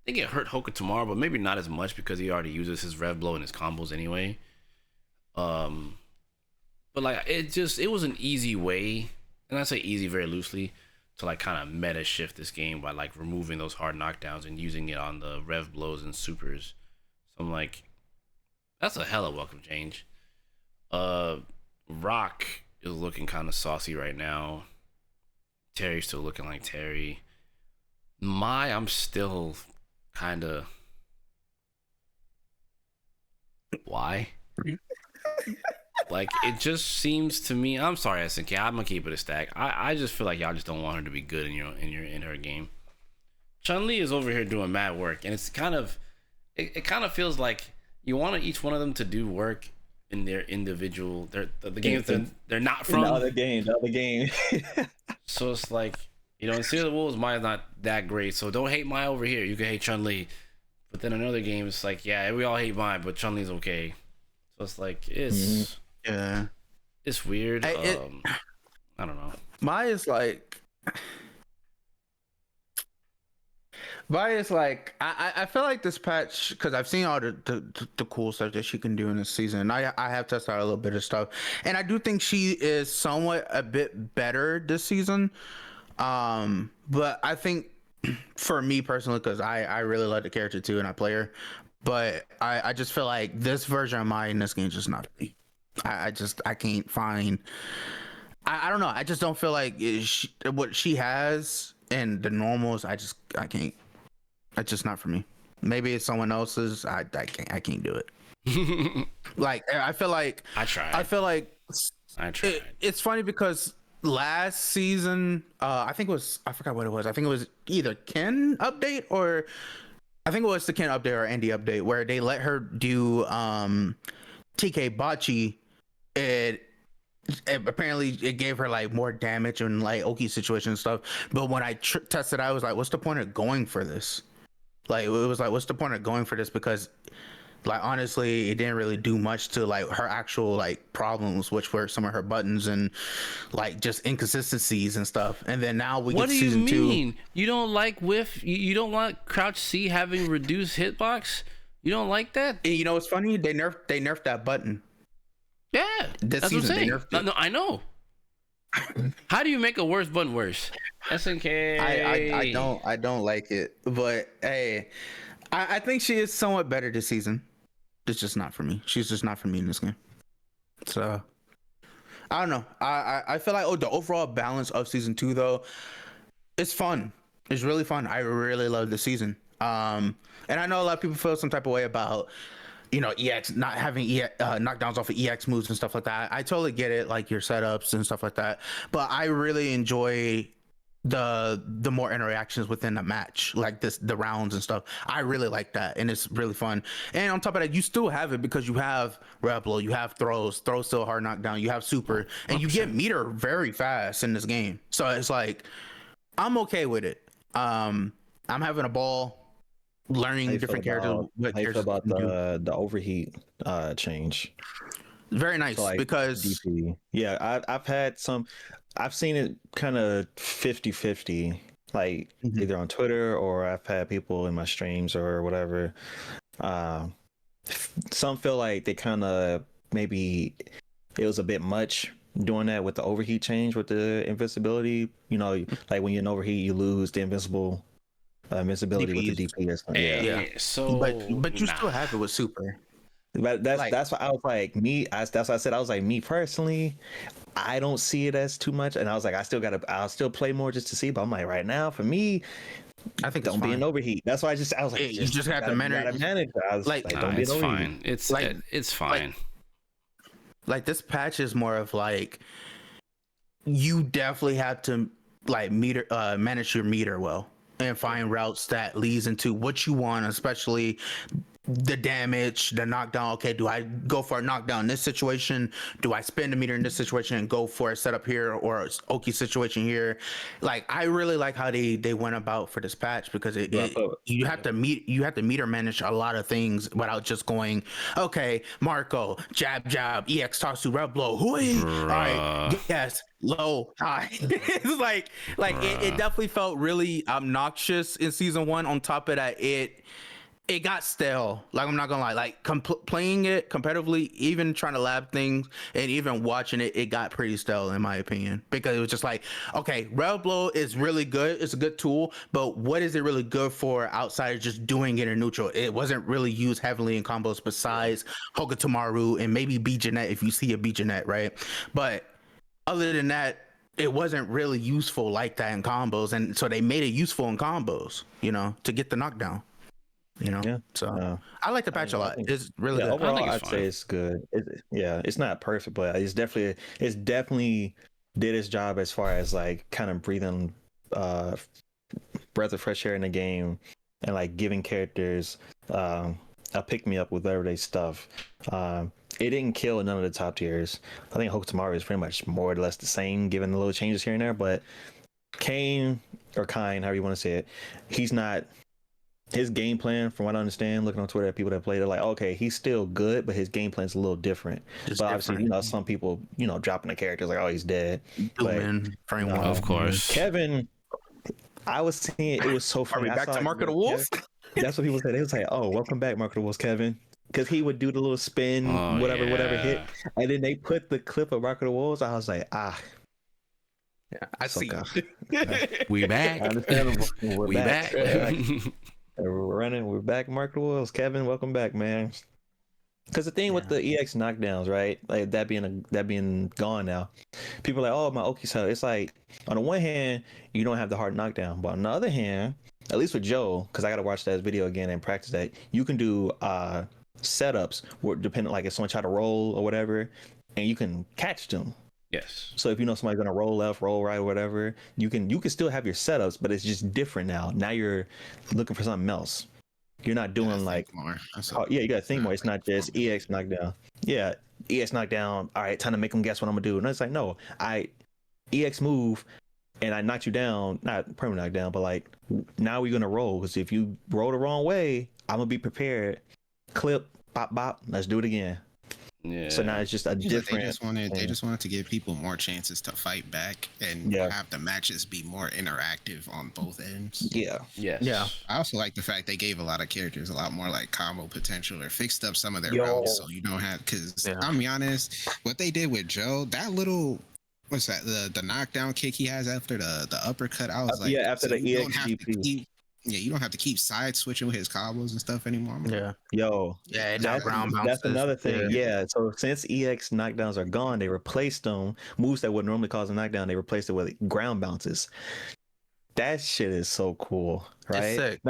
[SPEAKER 1] think it hurt Hoka tomorrow, but maybe not as much because he already uses his rev blow and his combos anyway. But like it was an easy way, and I say easy very loosely, to like kind of meta shift this game by like removing those hard knockdowns and using it on the rev blows and supers. So I'm like, that's a hella welcome change. Rock is looking kind of saucy right now. Terry's still looking like Terry. I'm still kind of why? Like it just seems to me. I'm sorry, SNK. I'm gonna keep it a stack. I just feel like y'all just don't want her to be good in her game. Chun-Li is over here doing mad work, and it's kind of it kind of feels like you want each one of them to do work in their individual the games they're not from.
[SPEAKER 4] The other game.
[SPEAKER 1] So it's like in Sea of the Wolves, Maya's not that great. So don't hate Maya over here. You can hate Chun-Li, but then another game, it's like we all hate Maya, but Chun-Li's okay. So it's like it's weird. I don't know.
[SPEAKER 2] Maya's like I feel like this patch, because I've seen all the cool stuff that she can do in this season. I have tested out a little bit of stuff, and I do think she is somewhat a bit better this season. But I think for me personally, because I really like the character too, and I play her. But I just feel like this version of Mai in this game is just not me. I can't find. I don't know. I just don't feel like what she has and the normals. I can't. It's just not for me. Maybe it's someone else's. I can't do it. Like I feel like
[SPEAKER 1] I tried.
[SPEAKER 2] I feel like
[SPEAKER 1] I tried.
[SPEAKER 2] it's funny because last season, I think it was, I forgot what it was. I think it was either Ken update or I think it was the Ken update or Andy update where they let her do TK Bachi. It apparently it gave her like more damage and like Oki situation and stuff. But when I tested, I was like, what's the point of going for this? Like it was like, what's the point of going for this? Because like honestly, it didn't really do much to like her actual like problems, which were some of her buttons and like just inconsistencies and stuff. And then now we
[SPEAKER 1] what
[SPEAKER 2] get
[SPEAKER 1] do you
[SPEAKER 2] season
[SPEAKER 1] mean?
[SPEAKER 2] 2.
[SPEAKER 1] You don't like whiff? You don't want crouch C having reduced hitbox? You don't like that?
[SPEAKER 2] And you know what's funny? They nerfed that button.
[SPEAKER 1] Yeah,
[SPEAKER 2] This
[SPEAKER 1] that's
[SPEAKER 2] season
[SPEAKER 1] what I'm
[SPEAKER 2] they
[SPEAKER 1] saying.
[SPEAKER 2] nerfed it.
[SPEAKER 1] No, I know. How do you make a worse button worse? SNK.
[SPEAKER 2] I don't like it, but hey, I think she is somewhat better this season. It's just not for me. She's just not for me in this game. So I don't know. I feel like the overall balance of season 2 though, it's fun. It's really fun. I really love the season. And I know a lot of people feel some type of way about, you know, EX not having knockdowns off of EX moves and stuff like that. I totally get it, like your setups and stuff like that. But I really enjoy the more interactions within the match, like the rounds and stuff. I really like that, and it's really fun. And on top of that, you still have it because you have Reblo, you have throws still hard knockdown, you have super, and you get meter very fast in this game. So it's like I'm okay with it. I'm having a ball learning different characters.
[SPEAKER 4] How you feel about the overheat change?
[SPEAKER 2] Very nice,
[SPEAKER 4] So, like,
[SPEAKER 2] because
[SPEAKER 4] DP. Yeah, I've seen it kind of 50-50, like either on Twitter or I've had people in my streams or whatever. Some feel like they kind of maybe it was a bit much doing that with the overheat change with the invincibility. You know, like when you're in overheat, you lose the invincibility with the DP or something.
[SPEAKER 1] Yeah. So,
[SPEAKER 2] but you still have it with super.
[SPEAKER 4] But that's why I was like that's why I said I was like me personally, I don't see it as too much, and I was like I'll still play more just to see. But I'm like right now for me,
[SPEAKER 2] I think
[SPEAKER 4] don't be an overheat. That's why I was like
[SPEAKER 2] you just have to manage.
[SPEAKER 4] I was like don't be
[SPEAKER 1] it's
[SPEAKER 4] an overheat.
[SPEAKER 1] fine. It's fine.
[SPEAKER 2] Like this patch is more of like you definitely have to like manage your meter well and find routes that leads into what you want, especially the damage, the knockdown. Okay, do I go for a knockdown in this situation? Do I spend a meter in this situation and go for a setup here or a Oki situation here? Like I really like how they went about for this patch, because you have to meter manage a lot of things without just going, okay, Marco, jab, EX toss to red blow, hui, all right, yes, low, high. It's like it definitely felt really obnoxious in season 1. On top of that, it got stale. Like I'm not gonna lie, like playing it competitively, even trying to lab things and even watching it got pretty stale in my opinion, because it was just like, okay, Red Blow is really good, it's a good tool, but what is it really good for outside of just doing it in neutral? It wasn't really used heavily in combos besides Hogatomaru and maybe B Jeanette if you see a B Jeanette, right? But other than that, it wasn't really useful like that in combos, and so they made it useful in combos, you know, to get the knockdown. You know,
[SPEAKER 4] yeah.
[SPEAKER 2] So I like the patch a lot. It's really good.
[SPEAKER 4] Overall, I'd say it's good. It's not perfect, but it's definitely did its job as far as like kind of breathing breath of fresh air in the game and like giving characters a pick me up with everyday stuff. It didn't kill none of the top tiers. I think Hogatomaru is pretty much more or less the same, given the little changes here and there. But Kane or Kine, however you want to say it, he's not. His game plan, from what I understand, looking on Twitter at people that played it, like, okay, he's still good, but his game plan is a little different. But obviously, you know, some people, you know, dropping the characters like, oh, he's dead. But,
[SPEAKER 1] of course.
[SPEAKER 4] Kevin, I was seeing it was so funny.
[SPEAKER 2] Are we back to Mark of the Wolves?
[SPEAKER 4] That's what people said. They was like, oh, welcome back, Mark of the Wolves, Kevin. Because he would do the little spin, whatever hit. And then they put the clip of Mark of the Wolves. I was like,
[SPEAKER 2] Yeah, I see.
[SPEAKER 1] We back.
[SPEAKER 4] Understandable. We're
[SPEAKER 1] We
[SPEAKER 4] back.
[SPEAKER 1] back.
[SPEAKER 4] We're running. We're back. Mark the Wills. Kevin, welcome back, man. Because the thing with the EX knockdowns, right? Like that being gone now, people are like, oh, my Oki's hurt. It's like on the one hand, you don't have the hard knockdown, but on the other hand, at least with Joe, because I got to watch that video again and practice that, you can do setups where depending like if someone try to roll or whatever, and you can catch them.
[SPEAKER 1] Yes.
[SPEAKER 4] So if you know somebody's gonna roll left, roll right, or whatever, you can still have your setups, but it's just different now. Now you're looking for something else. You're not doing like
[SPEAKER 3] more.
[SPEAKER 4] you gotta think more. It's not just EX knockdown. Yeah, EX knockdown. All right, time to make them guess what I'm gonna do. And it's like, no, I EX move and I knocked you down, not permanent knockdown, but like now we're gonna roll. Because if you roll the wrong way, I'm gonna be prepared. Clip, bop, bop. Let's do it again.
[SPEAKER 1] Yeah.
[SPEAKER 4] So now it's just a different.
[SPEAKER 3] They just wanted to give people more chances to fight back and have the matches be more interactive on both ends.
[SPEAKER 4] Yeah.
[SPEAKER 1] Yes.
[SPEAKER 2] Yeah.
[SPEAKER 3] I also like the fact they gave a lot of characters a lot more like combo potential or fixed up some of their routes, so you don't have. Because I'm be honest, what they did with Joe, that little. What's that? The knockdown kick he has after the uppercut. I was like,
[SPEAKER 4] after the EXGP.
[SPEAKER 3] You don't have to keep side switching with his combos and stuff anymore.
[SPEAKER 4] That's another thing. Yeah. So since EX knockdowns are gone, they replaced them. Moves that would normally cause a knockdown, they replaced it with ground bounces. That shit is so cool, right?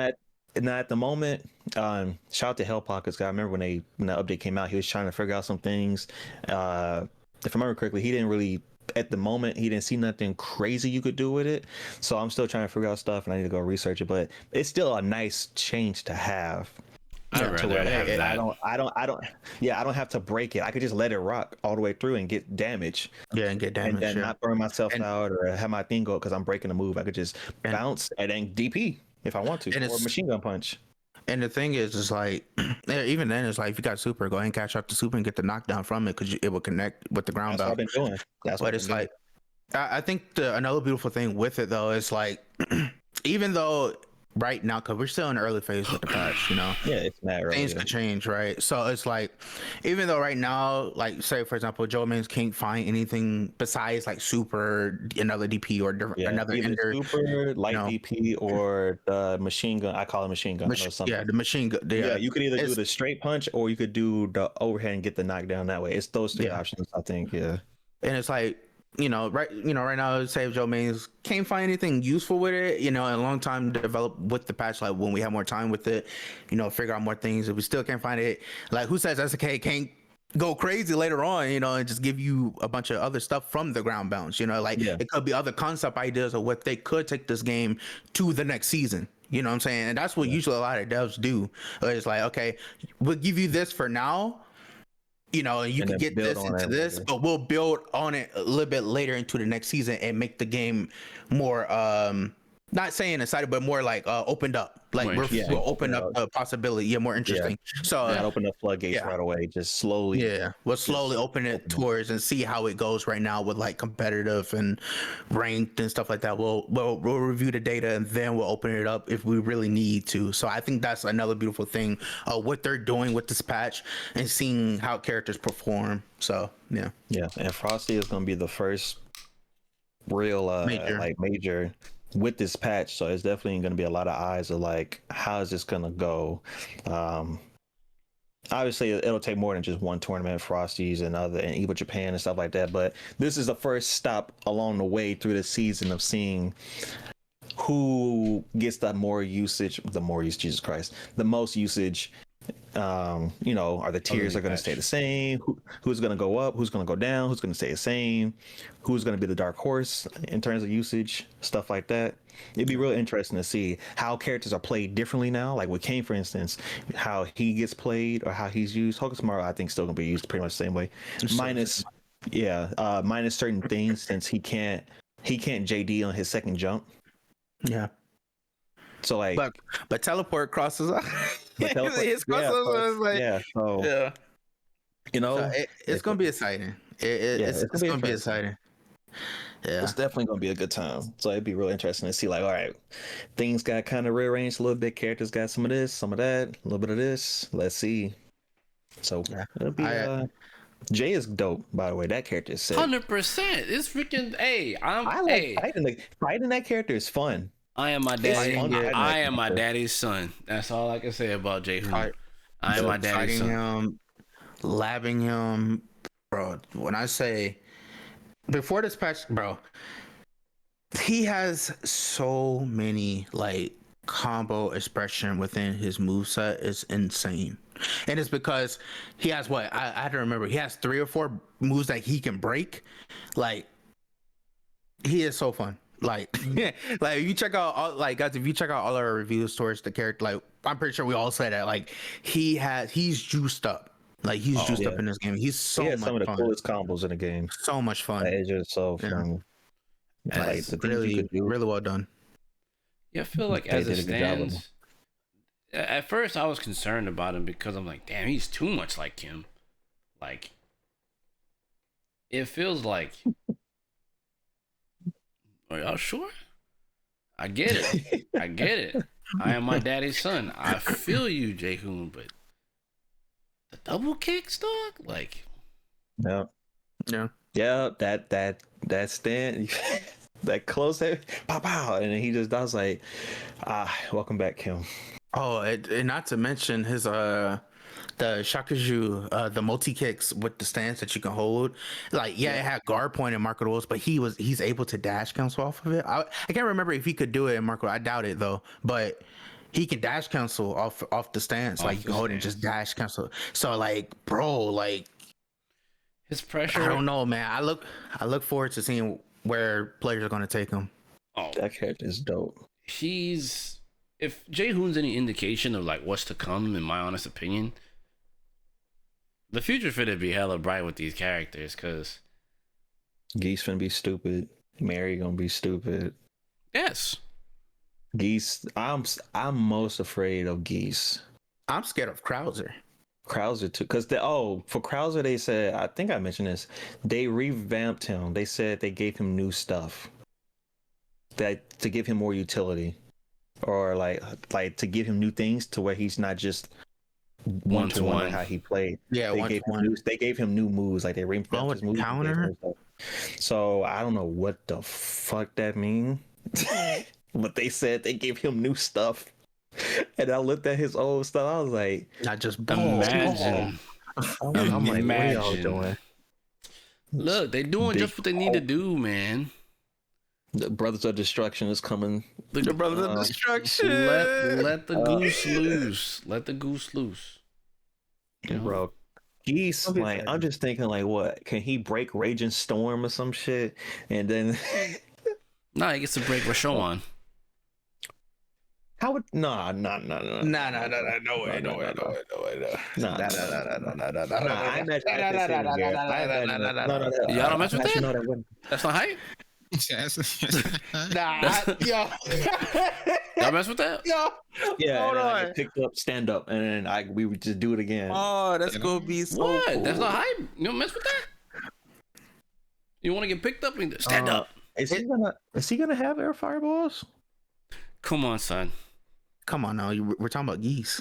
[SPEAKER 4] Now at the moment, shout out to Hell Pockets guy. I remember when the update came out, he was trying to figure out some things. If I remember correctly, he didn't really. At the moment, he didn't see nothing crazy you could do with it. So I'm still trying to figure out stuff, and I need to go research it. But it's still a nice change to have. I don't have to break it. I could just let it rock all the way through and get damage.
[SPEAKER 2] Yeah, and get damage.
[SPEAKER 4] And then not burn myself out or have my thing go because I'm breaking the move. I could just bounce and then DP if I want to, or machine gun punch.
[SPEAKER 2] And the thing is like, even then, it's like if you got super, go ahead and catch up the super and get the knockdown from it because it will connect with the ground belt.
[SPEAKER 4] That's what I've been doing.
[SPEAKER 2] But it's like, I think another beautiful thing with it though is like, even though right now, because we're still in the early phase with the patch, you know,
[SPEAKER 4] it's mad early.
[SPEAKER 2] Things could change, right? So it's like, even though right now, like say for example, Joe Mans can't find anything besides like super, another DP or another ender,
[SPEAKER 4] super light DP or the machine gun. I call it machine gun.
[SPEAKER 2] The machine gun.
[SPEAKER 4] You could either do the straight punch or you could do the overhead and get the knockdown that way. It's those three options, I think. Yeah,
[SPEAKER 2] and it's like. Right now, say if Joe Mays can't find anything useful with it, in a long time to develop with the patch, like when we have more time with it, figure out more things. If we still can't find it, like who says SK can't go crazy later on, and just give you a bunch of other stuff from the ground bounce, it could be other concept ideas of what they could take this game to the next season. You know what I'm saying? And that's what usually a lot of devs do. It's like, okay, we'll give you this for now. You can get this into this, but we'll build on it a little bit later into the next season and make the game more, not saying excited, but more like opened up. Like we'll open up the possibility, more interesting. So
[SPEAKER 4] not open the floodgates right away, just slowly.
[SPEAKER 2] Yeah, we'll slowly open it towards and see how it goes right now with like competitive and ranked and stuff like that. We'll review the data and then we'll open it up if we really need to. So I think that's another beautiful thing, what they're doing with this patch and seeing how characters perform. So yeah,
[SPEAKER 4] and Frosty is gonna be the first real major with this patch, so it's definitely going to be a lot of eyes of like, how is this going to go? Obviously it'll take more than just one tournament, Frosties and Evo Japan and stuff like that, but this is the first stop along the way through the season of seeing who gets the most usage, are the tiers are going to stay the same, who's going to go up, who's going to go down, who's going to stay the same, who's going to be the dark horse in terms of usage, stuff like that. It'd be real interesting to see how characters are played differently now, like with Kane, for instance, how he gets played or how he's used. Hokusmaru, I think, still going to be used pretty much the same way, minus certain things, since he can't JD on his second jump. So like,
[SPEAKER 2] but teleport crosses up. It's gonna be exciting. It's gonna be exciting. Yeah,
[SPEAKER 4] it's definitely gonna be a good time. So it'd be real interesting to see, like, all right, things got kind of rearranged a little bit. Characters got some of this, some of that, a little bit of this. Let's see. So it'll be. Jay is dope, by the way. That character is sick.
[SPEAKER 1] 100%. It's freaking. Hey,
[SPEAKER 4] I like fighting that character is fun.
[SPEAKER 1] I am my daddy. I am my
[SPEAKER 4] character.
[SPEAKER 1] daddy's son. That's all I can say about Jay Hoon. I am my daddy's
[SPEAKER 2] Fighting
[SPEAKER 1] son.
[SPEAKER 2] him, labbing him, bro. When I say before this patch, bro, he has so many like combo expression within his moveset. It's insane. And it's because he has what I had to remember. He has 3 or 4 moves that he can break. Like he is so fun. Like, like if you check out all like guys, if you check out all our reviews towards the character, like I'm pretty sure we all say that. Like he's juiced up. Like he's juiced up in this game. He's so much
[SPEAKER 4] some of the
[SPEAKER 2] fun.
[SPEAKER 4] coolest combos in the game.
[SPEAKER 2] So much fun.
[SPEAKER 4] Like, it's just so fun.
[SPEAKER 1] Like,
[SPEAKER 2] It's really, really well done.
[SPEAKER 1] Yeah, I feel like
[SPEAKER 4] They
[SPEAKER 1] as it
[SPEAKER 4] did a good job with
[SPEAKER 1] stands, at first I was concerned about him because I'm like, damn, he's too much like him. Like, it feels like. Are y'all sure? I get it. I get it. I am my daddy's son. I feel you, Jay Hoon, but the double kicks, dog? Like,
[SPEAKER 2] Yeah.
[SPEAKER 4] That stand, that close head, PaoPao, and then he just does like, welcome back, Kim.
[SPEAKER 2] Oh, and not to mention his the shakuju, the multi kicks with the stance that you can hold. Like, it had guard point in Marco Rules, but he's able to dash cancel off of it. I can't remember if he could do it in Marco. I doubt it though, but he can dash cancel off the stance. Like you can hold it and just dash cancel. So like, bro, like
[SPEAKER 1] his pressure.
[SPEAKER 2] I don't know, man. I look forward to seeing where players are going to take him.
[SPEAKER 1] Oh,
[SPEAKER 4] That character is dope.
[SPEAKER 1] If Jay Hoon's any indication of like what's to come, in my honest opinion, the future finna be hella bright with these characters, cause
[SPEAKER 4] Geese finna be stupid. Mary gonna be stupid.
[SPEAKER 1] yes,
[SPEAKER 4] Geese, I'm most afraid of Geese.
[SPEAKER 2] I'm scared of Krauser.
[SPEAKER 4] Krauser too, because for Krauser they said, I think I mentioned this, they revamped him. They said they gave him new stuff that to give him more utility, or like to give him new things to where he's not just one to one how he played.
[SPEAKER 2] Yeah,
[SPEAKER 4] they gave him new moves, like they revamped his moves.
[SPEAKER 2] Counter.
[SPEAKER 4] So I don't know what the fuck that means, but they said they gave him new stuff. And I looked at his old stuff. I was like,
[SPEAKER 2] Not just
[SPEAKER 1] imagine.
[SPEAKER 4] I'm like, what are y'all
[SPEAKER 1] Imagine.
[SPEAKER 4] doing?
[SPEAKER 1] Look, they doing
[SPEAKER 4] Big
[SPEAKER 1] just what they need to do, man.
[SPEAKER 4] The Brothers of Destruction is coming.
[SPEAKER 1] The
[SPEAKER 2] Brothers of Destruction.
[SPEAKER 1] Let the goose loose. Let the goose loose. You know?
[SPEAKER 4] Bro, Geese, like, I'm just thinking, like, what? Can he break Raging Storm or some shit? And then...
[SPEAKER 1] Nah, he gets to break Rashawn.
[SPEAKER 4] How would... No way.
[SPEAKER 2] No way.
[SPEAKER 4] I imagine...
[SPEAKER 1] Y'all don't mess with that? That's not hype? Y'all mess with that?
[SPEAKER 4] Yeah,
[SPEAKER 2] Hold
[SPEAKER 4] and then I
[SPEAKER 2] on.
[SPEAKER 4] get picked up, stand up, and then we would just do it again.
[SPEAKER 2] Oh, that's gonna be so
[SPEAKER 1] What?
[SPEAKER 2] cool.
[SPEAKER 1] That's not hype? You don't mess with that? You want to get picked up? Stand up.
[SPEAKER 4] Is he gonna have air fireballs?
[SPEAKER 1] Come on, son.
[SPEAKER 2] Come on now, we're talking about Geese.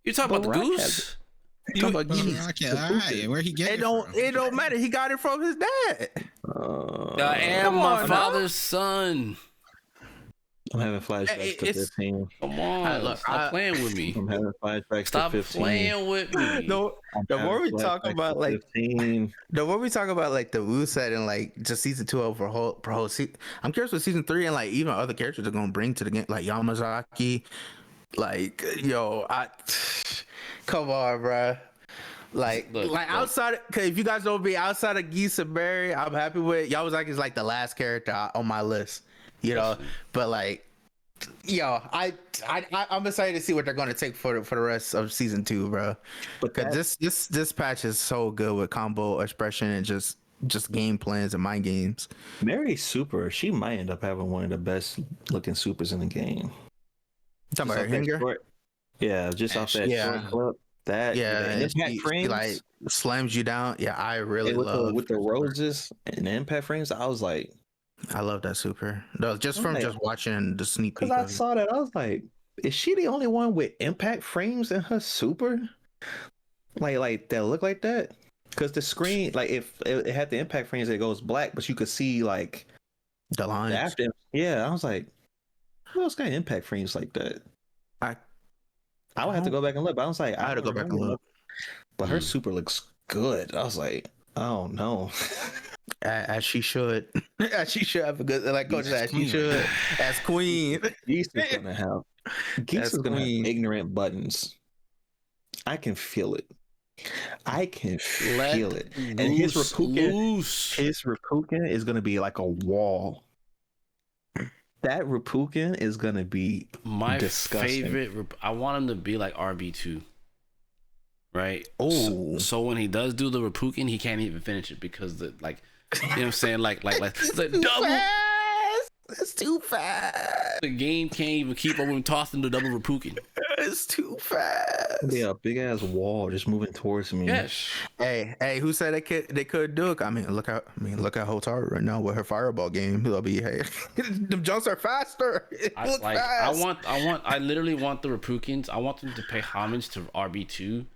[SPEAKER 1] You talking about the
[SPEAKER 4] Rock
[SPEAKER 1] goose?
[SPEAKER 2] Talking about Geese.
[SPEAKER 3] Alright, where he get
[SPEAKER 2] It don't matter. He got it from his dad.
[SPEAKER 1] I am
[SPEAKER 2] Come
[SPEAKER 1] my
[SPEAKER 2] on,
[SPEAKER 1] father's son.
[SPEAKER 4] I'm having flashbacks to 15.
[SPEAKER 1] Come on, stop playing with me.
[SPEAKER 4] I'm having flashbacks
[SPEAKER 1] Stop
[SPEAKER 4] to 15.
[SPEAKER 1] playing with me.
[SPEAKER 2] The more we talk about like
[SPEAKER 4] 15.
[SPEAKER 2] the more we talk about like the Wu set and like just season 2 over whole season, I'm curious what season 3 and like even other characters are gonna bring to the game, like Yamazaki. Like, yo, come on, bruh. Like outside, cause if you guys don't be outside of Geese and Barry, I'm happy with Yamazaki is like the last character on my list, you know. But like, yo, I'm excited to see what they're gonna take for the rest of season 2, bro. Because this patch is so good with combo expression and just game plans and mind games.
[SPEAKER 4] Mary Super, she might end up having one of the best looking supers in the game.
[SPEAKER 2] Talking about her hanger?
[SPEAKER 4] Yeah, just off that short clip. That
[SPEAKER 2] and
[SPEAKER 4] impact frames,
[SPEAKER 2] like slams you down. Yeah, I really love
[SPEAKER 4] with the roses and the impact frames. I was like,
[SPEAKER 2] I love that super. No, just from just watching the sneak peek.
[SPEAKER 4] Because I saw that, I was like, is she the only one with impact frames in her super? Like that look like that? because the screen, like if it had the impact frames, it goes black, but you could see like
[SPEAKER 2] The lines.
[SPEAKER 4] after. Yeah, I was like, who else got impact frames like that? I would have to go back and look. But I was like,
[SPEAKER 2] I had to go back and look.
[SPEAKER 4] But her super looks good. I was like, oh no.
[SPEAKER 2] As she should. As she should have a good, like Coach said, she should. As queen.
[SPEAKER 4] Geese is gonna have. Geese is gonna have ignorant buttons. I can feel it. I can feel it. And his Rapuken is gonna be like a wall. That Rapuken is gonna be
[SPEAKER 1] my
[SPEAKER 4] disgusting.
[SPEAKER 1] favorite. I want him to be like RB2, right?
[SPEAKER 2] Oh,
[SPEAKER 1] so when he does do the Rapuken, he can't even finish it because the like, you know what I'm saying? Like the double.
[SPEAKER 2] Fast. It's too fast.
[SPEAKER 1] The game can't even keep up with him tossing the double Rapuken.
[SPEAKER 2] It's too fast.
[SPEAKER 4] Yeah, a big ass wall just moving towards me.
[SPEAKER 1] Yes.
[SPEAKER 2] Hey, who said they could do it? I mean, look at Hotaru right now with her fireball game. He'll be them jumps are faster.
[SPEAKER 1] I literally want the Rapukens. I want them to pay homage to RB2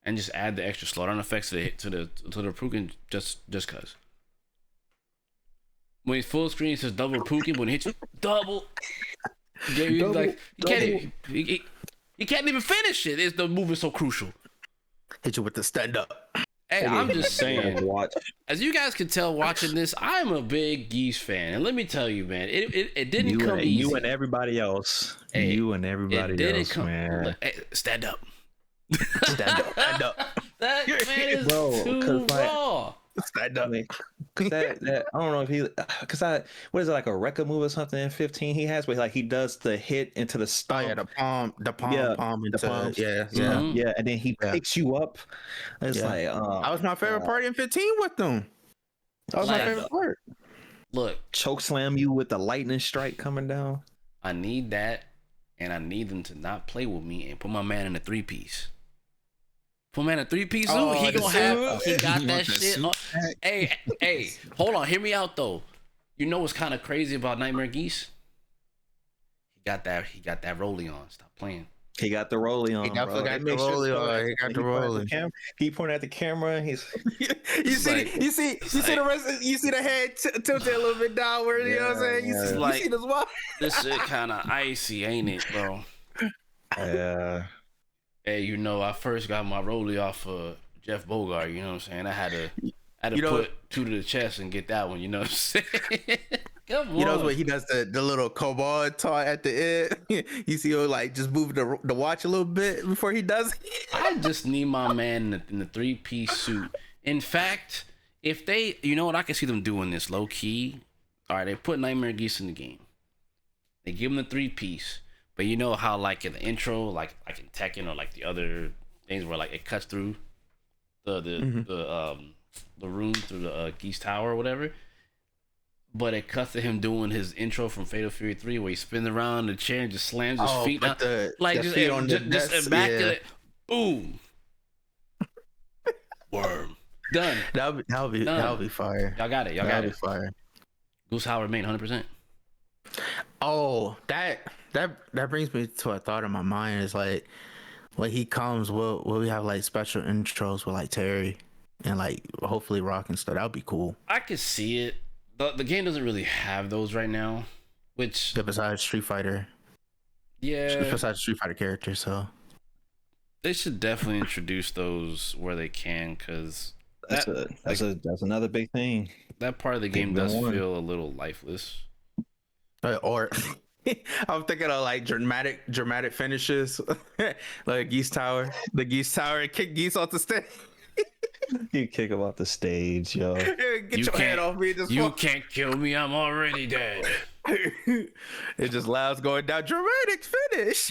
[SPEAKER 1] and just add the extra slowdown effects to the Rapuken just cause. When he's full screen, it says double Rapuken. When it hits you, double. You can't even finish it. It's the move is so crucial.
[SPEAKER 2] Hit you with the stand up.
[SPEAKER 1] Hey, I'm just saying. As you guys can tell watching this, I'm a big Geese fan, and let me tell you, man, it didn't come easy.
[SPEAKER 4] You and everybody else.
[SPEAKER 1] Hey,
[SPEAKER 4] you and everybody else, man.
[SPEAKER 1] Hey, stand up.
[SPEAKER 2] Stand up.
[SPEAKER 1] That man is too raw.
[SPEAKER 2] Stand up.
[SPEAKER 4] Cause that I don't know if what is it, like a Rekka move or something in 15 he has, where like he does the hit into the stomp.
[SPEAKER 2] Oh, yeah, the palm into
[SPEAKER 4] palms.
[SPEAKER 2] yeah,
[SPEAKER 4] and then he picks you up. It's like
[SPEAKER 2] that was my favorite part in 15 with them. That was my favorite part.
[SPEAKER 1] Look,
[SPEAKER 4] choke slam you with the lightning strike coming down.
[SPEAKER 1] I need that, and I need them to not play with me and put my man in a 3-piece. Put man a 3-piece suit. He got that shit. Hey, hold on. Hear me out though. You know what's kind of crazy about Nightmare Geese? He got that rolly on. Stop playing.
[SPEAKER 4] He got the rolly on.
[SPEAKER 2] He definitely got the rolly on. He got the rolly.
[SPEAKER 4] He pointed at the camera. He's.
[SPEAKER 2] You see the rest. You see the head tilted a little bit downward. You know what I'm saying? You see this one.
[SPEAKER 1] This shit kind of icy, ain't it, bro?
[SPEAKER 4] Yeah.
[SPEAKER 1] Hey, you know, I first got my rollie off of Jeff Bogart. You know what I'm saying? I had to put 2 to the chest and get that one. You know what I'm saying? Come on.
[SPEAKER 2] You know what he does the little kobold toy at the end. You see him like just move the watch a little bit before he does it.
[SPEAKER 1] I just need my man in the 3-piece suit. In fact, if they, you know what, I can see them doing this low key. All right, they put Nightmare Geese in the game. They give him the 3-piece. But you know how, like in the intro, like in Tekken or like the other things where like it cuts through the room through the Geese Tower or whatever. But it cuts to him doing his intro from Fatal Fury 3 where he spins around in the chair and just slams his feet down. Just immaculate. Yeah. Boom. Worm. Done.
[SPEAKER 2] That'll be fire.
[SPEAKER 1] Y'all got it.
[SPEAKER 2] That'll be fire.
[SPEAKER 1] Goose Howard main 100%.
[SPEAKER 2] Oh, that brings me to a thought in my mind. Is like when he comes, will we have like special intros with like Terry and like hopefully Rock and stuff? That would be cool.
[SPEAKER 1] I could see it. The game doesn't really have those right now, which
[SPEAKER 2] besides Street Fighter.
[SPEAKER 1] Yeah.
[SPEAKER 2] Besides Street Fighter characters, so
[SPEAKER 1] they should definitely introduce those where they can, because
[SPEAKER 4] that's another big thing.
[SPEAKER 1] That part of the game does feel a little lifeless.
[SPEAKER 2] Or I'm thinking of like dramatic finishes, like Geese Tower. The Geese Tower and kick Geese off the stage.
[SPEAKER 4] You kick him off the stage, yo.
[SPEAKER 2] Get your head off me.
[SPEAKER 1] You can't kill me. I'm already dead.
[SPEAKER 2] It just loud going down. Dramatic finish.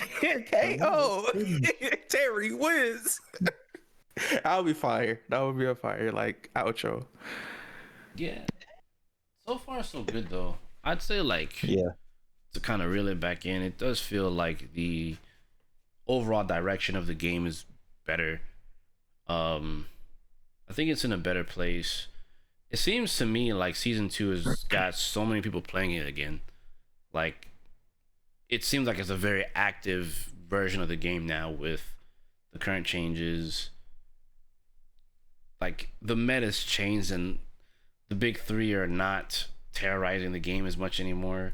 [SPEAKER 2] KO. Terry wins. I'll be fire. That would be a fire like outro.
[SPEAKER 1] Yeah. So far so good though. I'd say to kind of reel it back in, it does feel like the overall direction of the game is better. I think it's in a better place. It seems to me like season 2 has got so many people playing it again. Like, it seems like it's a very active version of the game now with the current changes. like the meta's changed and the big three are not terrorizing the game as much anymore,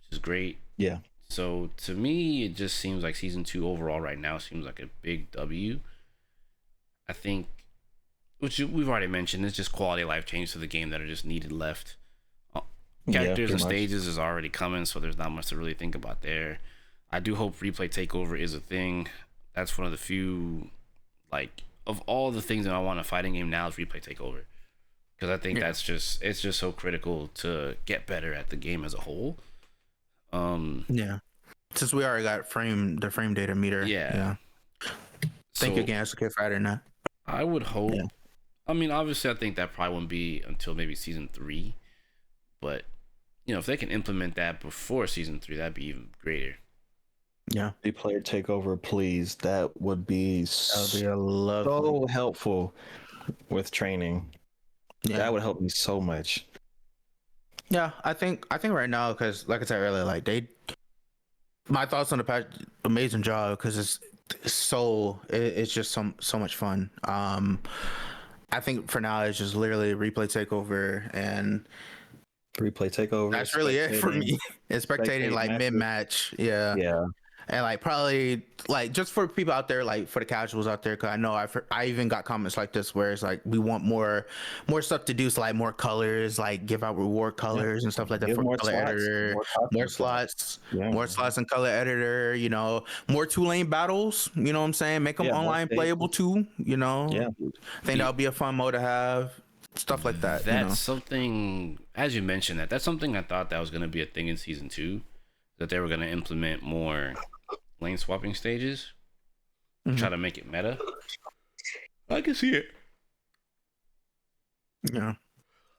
[SPEAKER 1] which is great.
[SPEAKER 4] Yeah.
[SPEAKER 1] So to me, it just seems like season 2 overall right now seems like a big W. I think, which we've already mentioned, it's just quality of life changes to the game that are just needed left. Characters and stages is already coming, so there's not much to really think about there. I do hope replay takeover is a thing. That's one of the few, like, of all the things that I want in a fighting game now is replay takeover, because I think it's just so critical to get better at the game as a whole.
[SPEAKER 2] Since we already got the frame data meter. Thank you again, SK for adding that.
[SPEAKER 1] I would hope. I mean, obviously, I think that probably won't be until maybe season 3, but if they can implement that before season 3, that'd be even greater.
[SPEAKER 4] Yeah, the player takeover, please. That would be so helpful with training. Yeah. That would help me so much.
[SPEAKER 2] Yeah, I think right now, because like I said earlier, like my thoughts on the patch, amazing job, because it's just so much fun. I think for now it's just literally replay takeover and
[SPEAKER 4] replay takeover.
[SPEAKER 2] That's really it for me. It's spectating like mid match. Yeah. And like probably like just for people out there, like for the casuals out there, because I know I even got comments like this where it's like we want more stuff to do, so like more colors, like give out reward colors and stuff like that for color editor, more slots and color editor. More 2-lane battles. You know what I'm saying? Make them online playable too. I think that'll be a fun mode to have. Stuff like that.
[SPEAKER 1] That's something, as you mentioned, that's something I thought that was going to be a thing in season 2, that they were going to implement more lane swapping stages, try to make it meta. I can see it.
[SPEAKER 2] Yeah.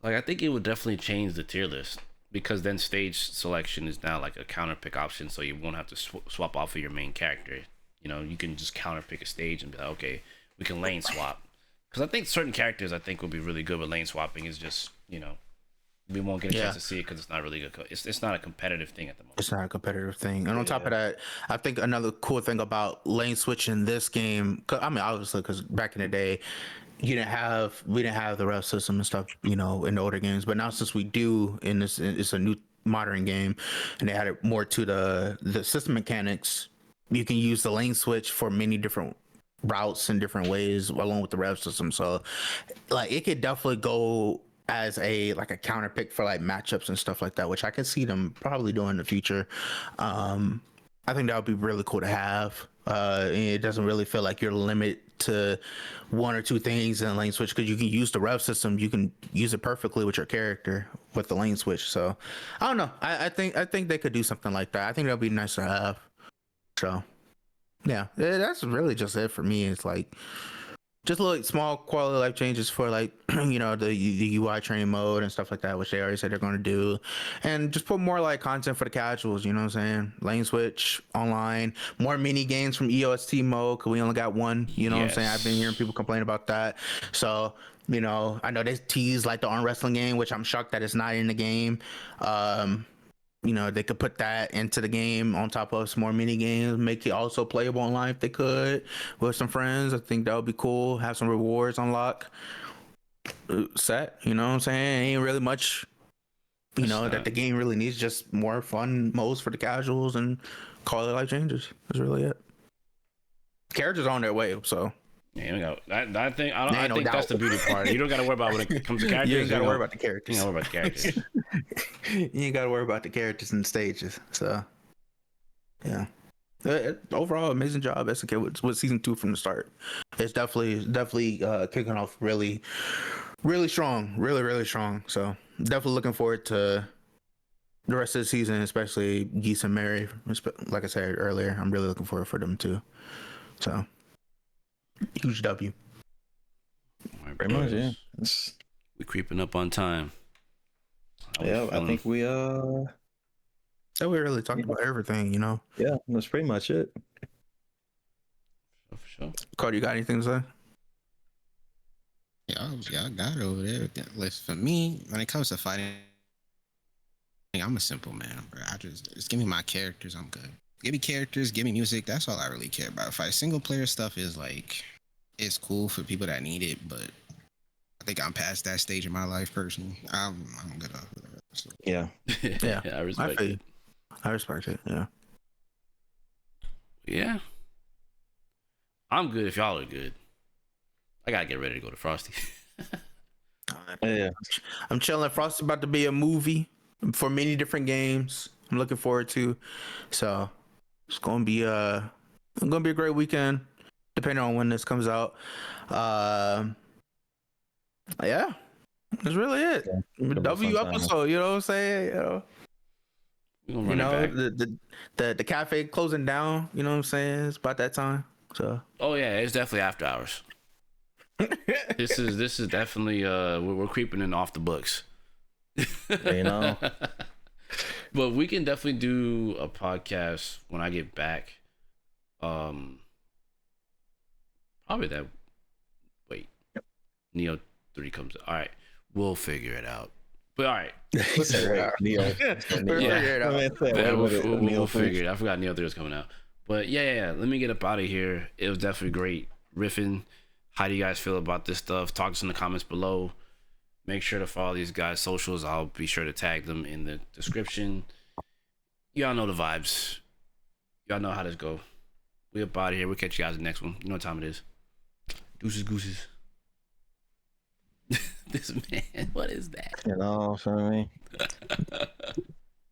[SPEAKER 1] Like, I think it would definitely change the tier list, because then stage selection is now like a counter pick option, so you won't have to swap off of your main character. You can just counter pick a stage and be like, okay, we can lane swap. Because I think certain characters would be really good with lane swapping. Is just, we won't get a chance to see it because it's not really good. It's not a competitive thing at the moment.
[SPEAKER 2] It's not a competitive thing. And on top of that, I think another cool thing about lane switch in this game, obviously, because back in the day, we didn't have the ref system and stuff, in the older games. But now since we do, it's a new modern game, and they added more to the system mechanics. You can use the lane switch for many different routes in different ways along with the rev system, so like it could definitely go as a counter pick for like matchups and stuff like that, which I can see them probably doing in the future. I think that would be really cool to have. It doesn't really feel like you're limited to one or two things in lane switch, because you can use the rev system, you can use it perfectly with your character with the lane switch. So I don't know, I think they could do something like that. I think that would be nice to have. So yeah, that's really just it for me. It's like just little small quality of life changes for like the UI training mode and stuff like that, which they already said they're going to do, and just put more like content for the casuals. You know what I'm saying? Lane switch online, more mini games from EOST mode, because we only got one. You know what I'm saying? I've been hearing people complain about that. So I know they tease like the arm wrestling game, which I'm shocked that it's not in the game. They could put that into the game on top of some more mini games, make it also playable online if they could with some friends. I think that would be cool. Have some rewards unlock set. You know what I'm saying? Ain't really much, that the game really needs. Just more fun modes for the casuals and quality of life changes. That's really it. Characters on their way, so.
[SPEAKER 1] Yeah, we got. I think that's the beauty part. You don't got to worry about when it comes to characters.
[SPEAKER 2] You ain't got to worry about the characters.
[SPEAKER 1] You ain't got to worry about the characters.
[SPEAKER 2] You ain't got to worry about the characters and the stages. So, yeah. Overall, amazing job, SNK, with season 2 from the start. It's definitely kicking off really, really strong, really strong. So, definitely looking forward to the rest of the season, especially Geese and Mary. Like I said earlier, I'm really looking forward for them too. So. Huge W.
[SPEAKER 4] Very much, yeah.
[SPEAKER 1] We're creeping up on time.
[SPEAKER 4] Yeah, I think we
[SPEAKER 2] So we really talked about everything,
[SPEAKER 4] Yeah, that's pretty much it.
[SPEAKER 1] For sure.
[SPEAKER 2] Cody, you got anything to say?
[SPEAKER 3] Yeah, I got it over there. Listen, for me, when it comes to fighting, I'm a simple man, bro. Just give me my characters, I'm good. Give me characters, give me music. That's all I really care about. Single player stuff is like, it's cool for people that need it, but I think I'm past that stage in my life personally. I'm good off of that. So.
[SPEAKER 4] Yeah.
[SPEAKER 2] Yeah,
[SPEAKER 1] I respect it.
[SPEAKER 2] I respect it. Yeah.
[SPEAKER 1] Yeah. I'm good if y'all are good. I gotta get ready to go to Frosty.
[SPEAKER 4] Yeah.
[SPEAKER 2] I'm chilling. Frost's about to be a movie for many different games. I'm looking forward to. So it's gonna be a great weekend, depending on when this comes out. Yeah, that's really it.
[SPEAKER 4] Yeah,
[SPEAKER 2] W
[SPEAKER 4] fun time.
[SPEAKER 2] episode. You know what I'm saying?
[SPEAKER 1] We're gonna run it back.
[SPEAKER 2] The cafe closing down. You know what I'm saying? It's about that time. So.
[SPEAKER 1] Oh yeah, it's definitely after hours. This is definitely we're creeping in off the books.
[SPEAKER 4] You know.
[SPEAKER 1] But we can definitely do a podcast when I get back. Probably that. Wait, Neo 3 comes. All right, we'll figure it out. But all right,
[SPEAKER 4] Neo.
[SPEAKER 1] We'll figure it. I forgot Neo 3 was coming out. But yeah. Let me get up out of here. It was definitely great riffing. How do you guys feel about this stuff? Talk to us in the comments below. Make sure to follow these guys' socials. I'll be sure to tag them in the description. Y'all know the vibes. Y'all know how this go. We up out of here. We'll catch you guys in the next one. You know what time it is. Deuces, gooses. This man, what is that?
[SPEAKER 4] You know, for me.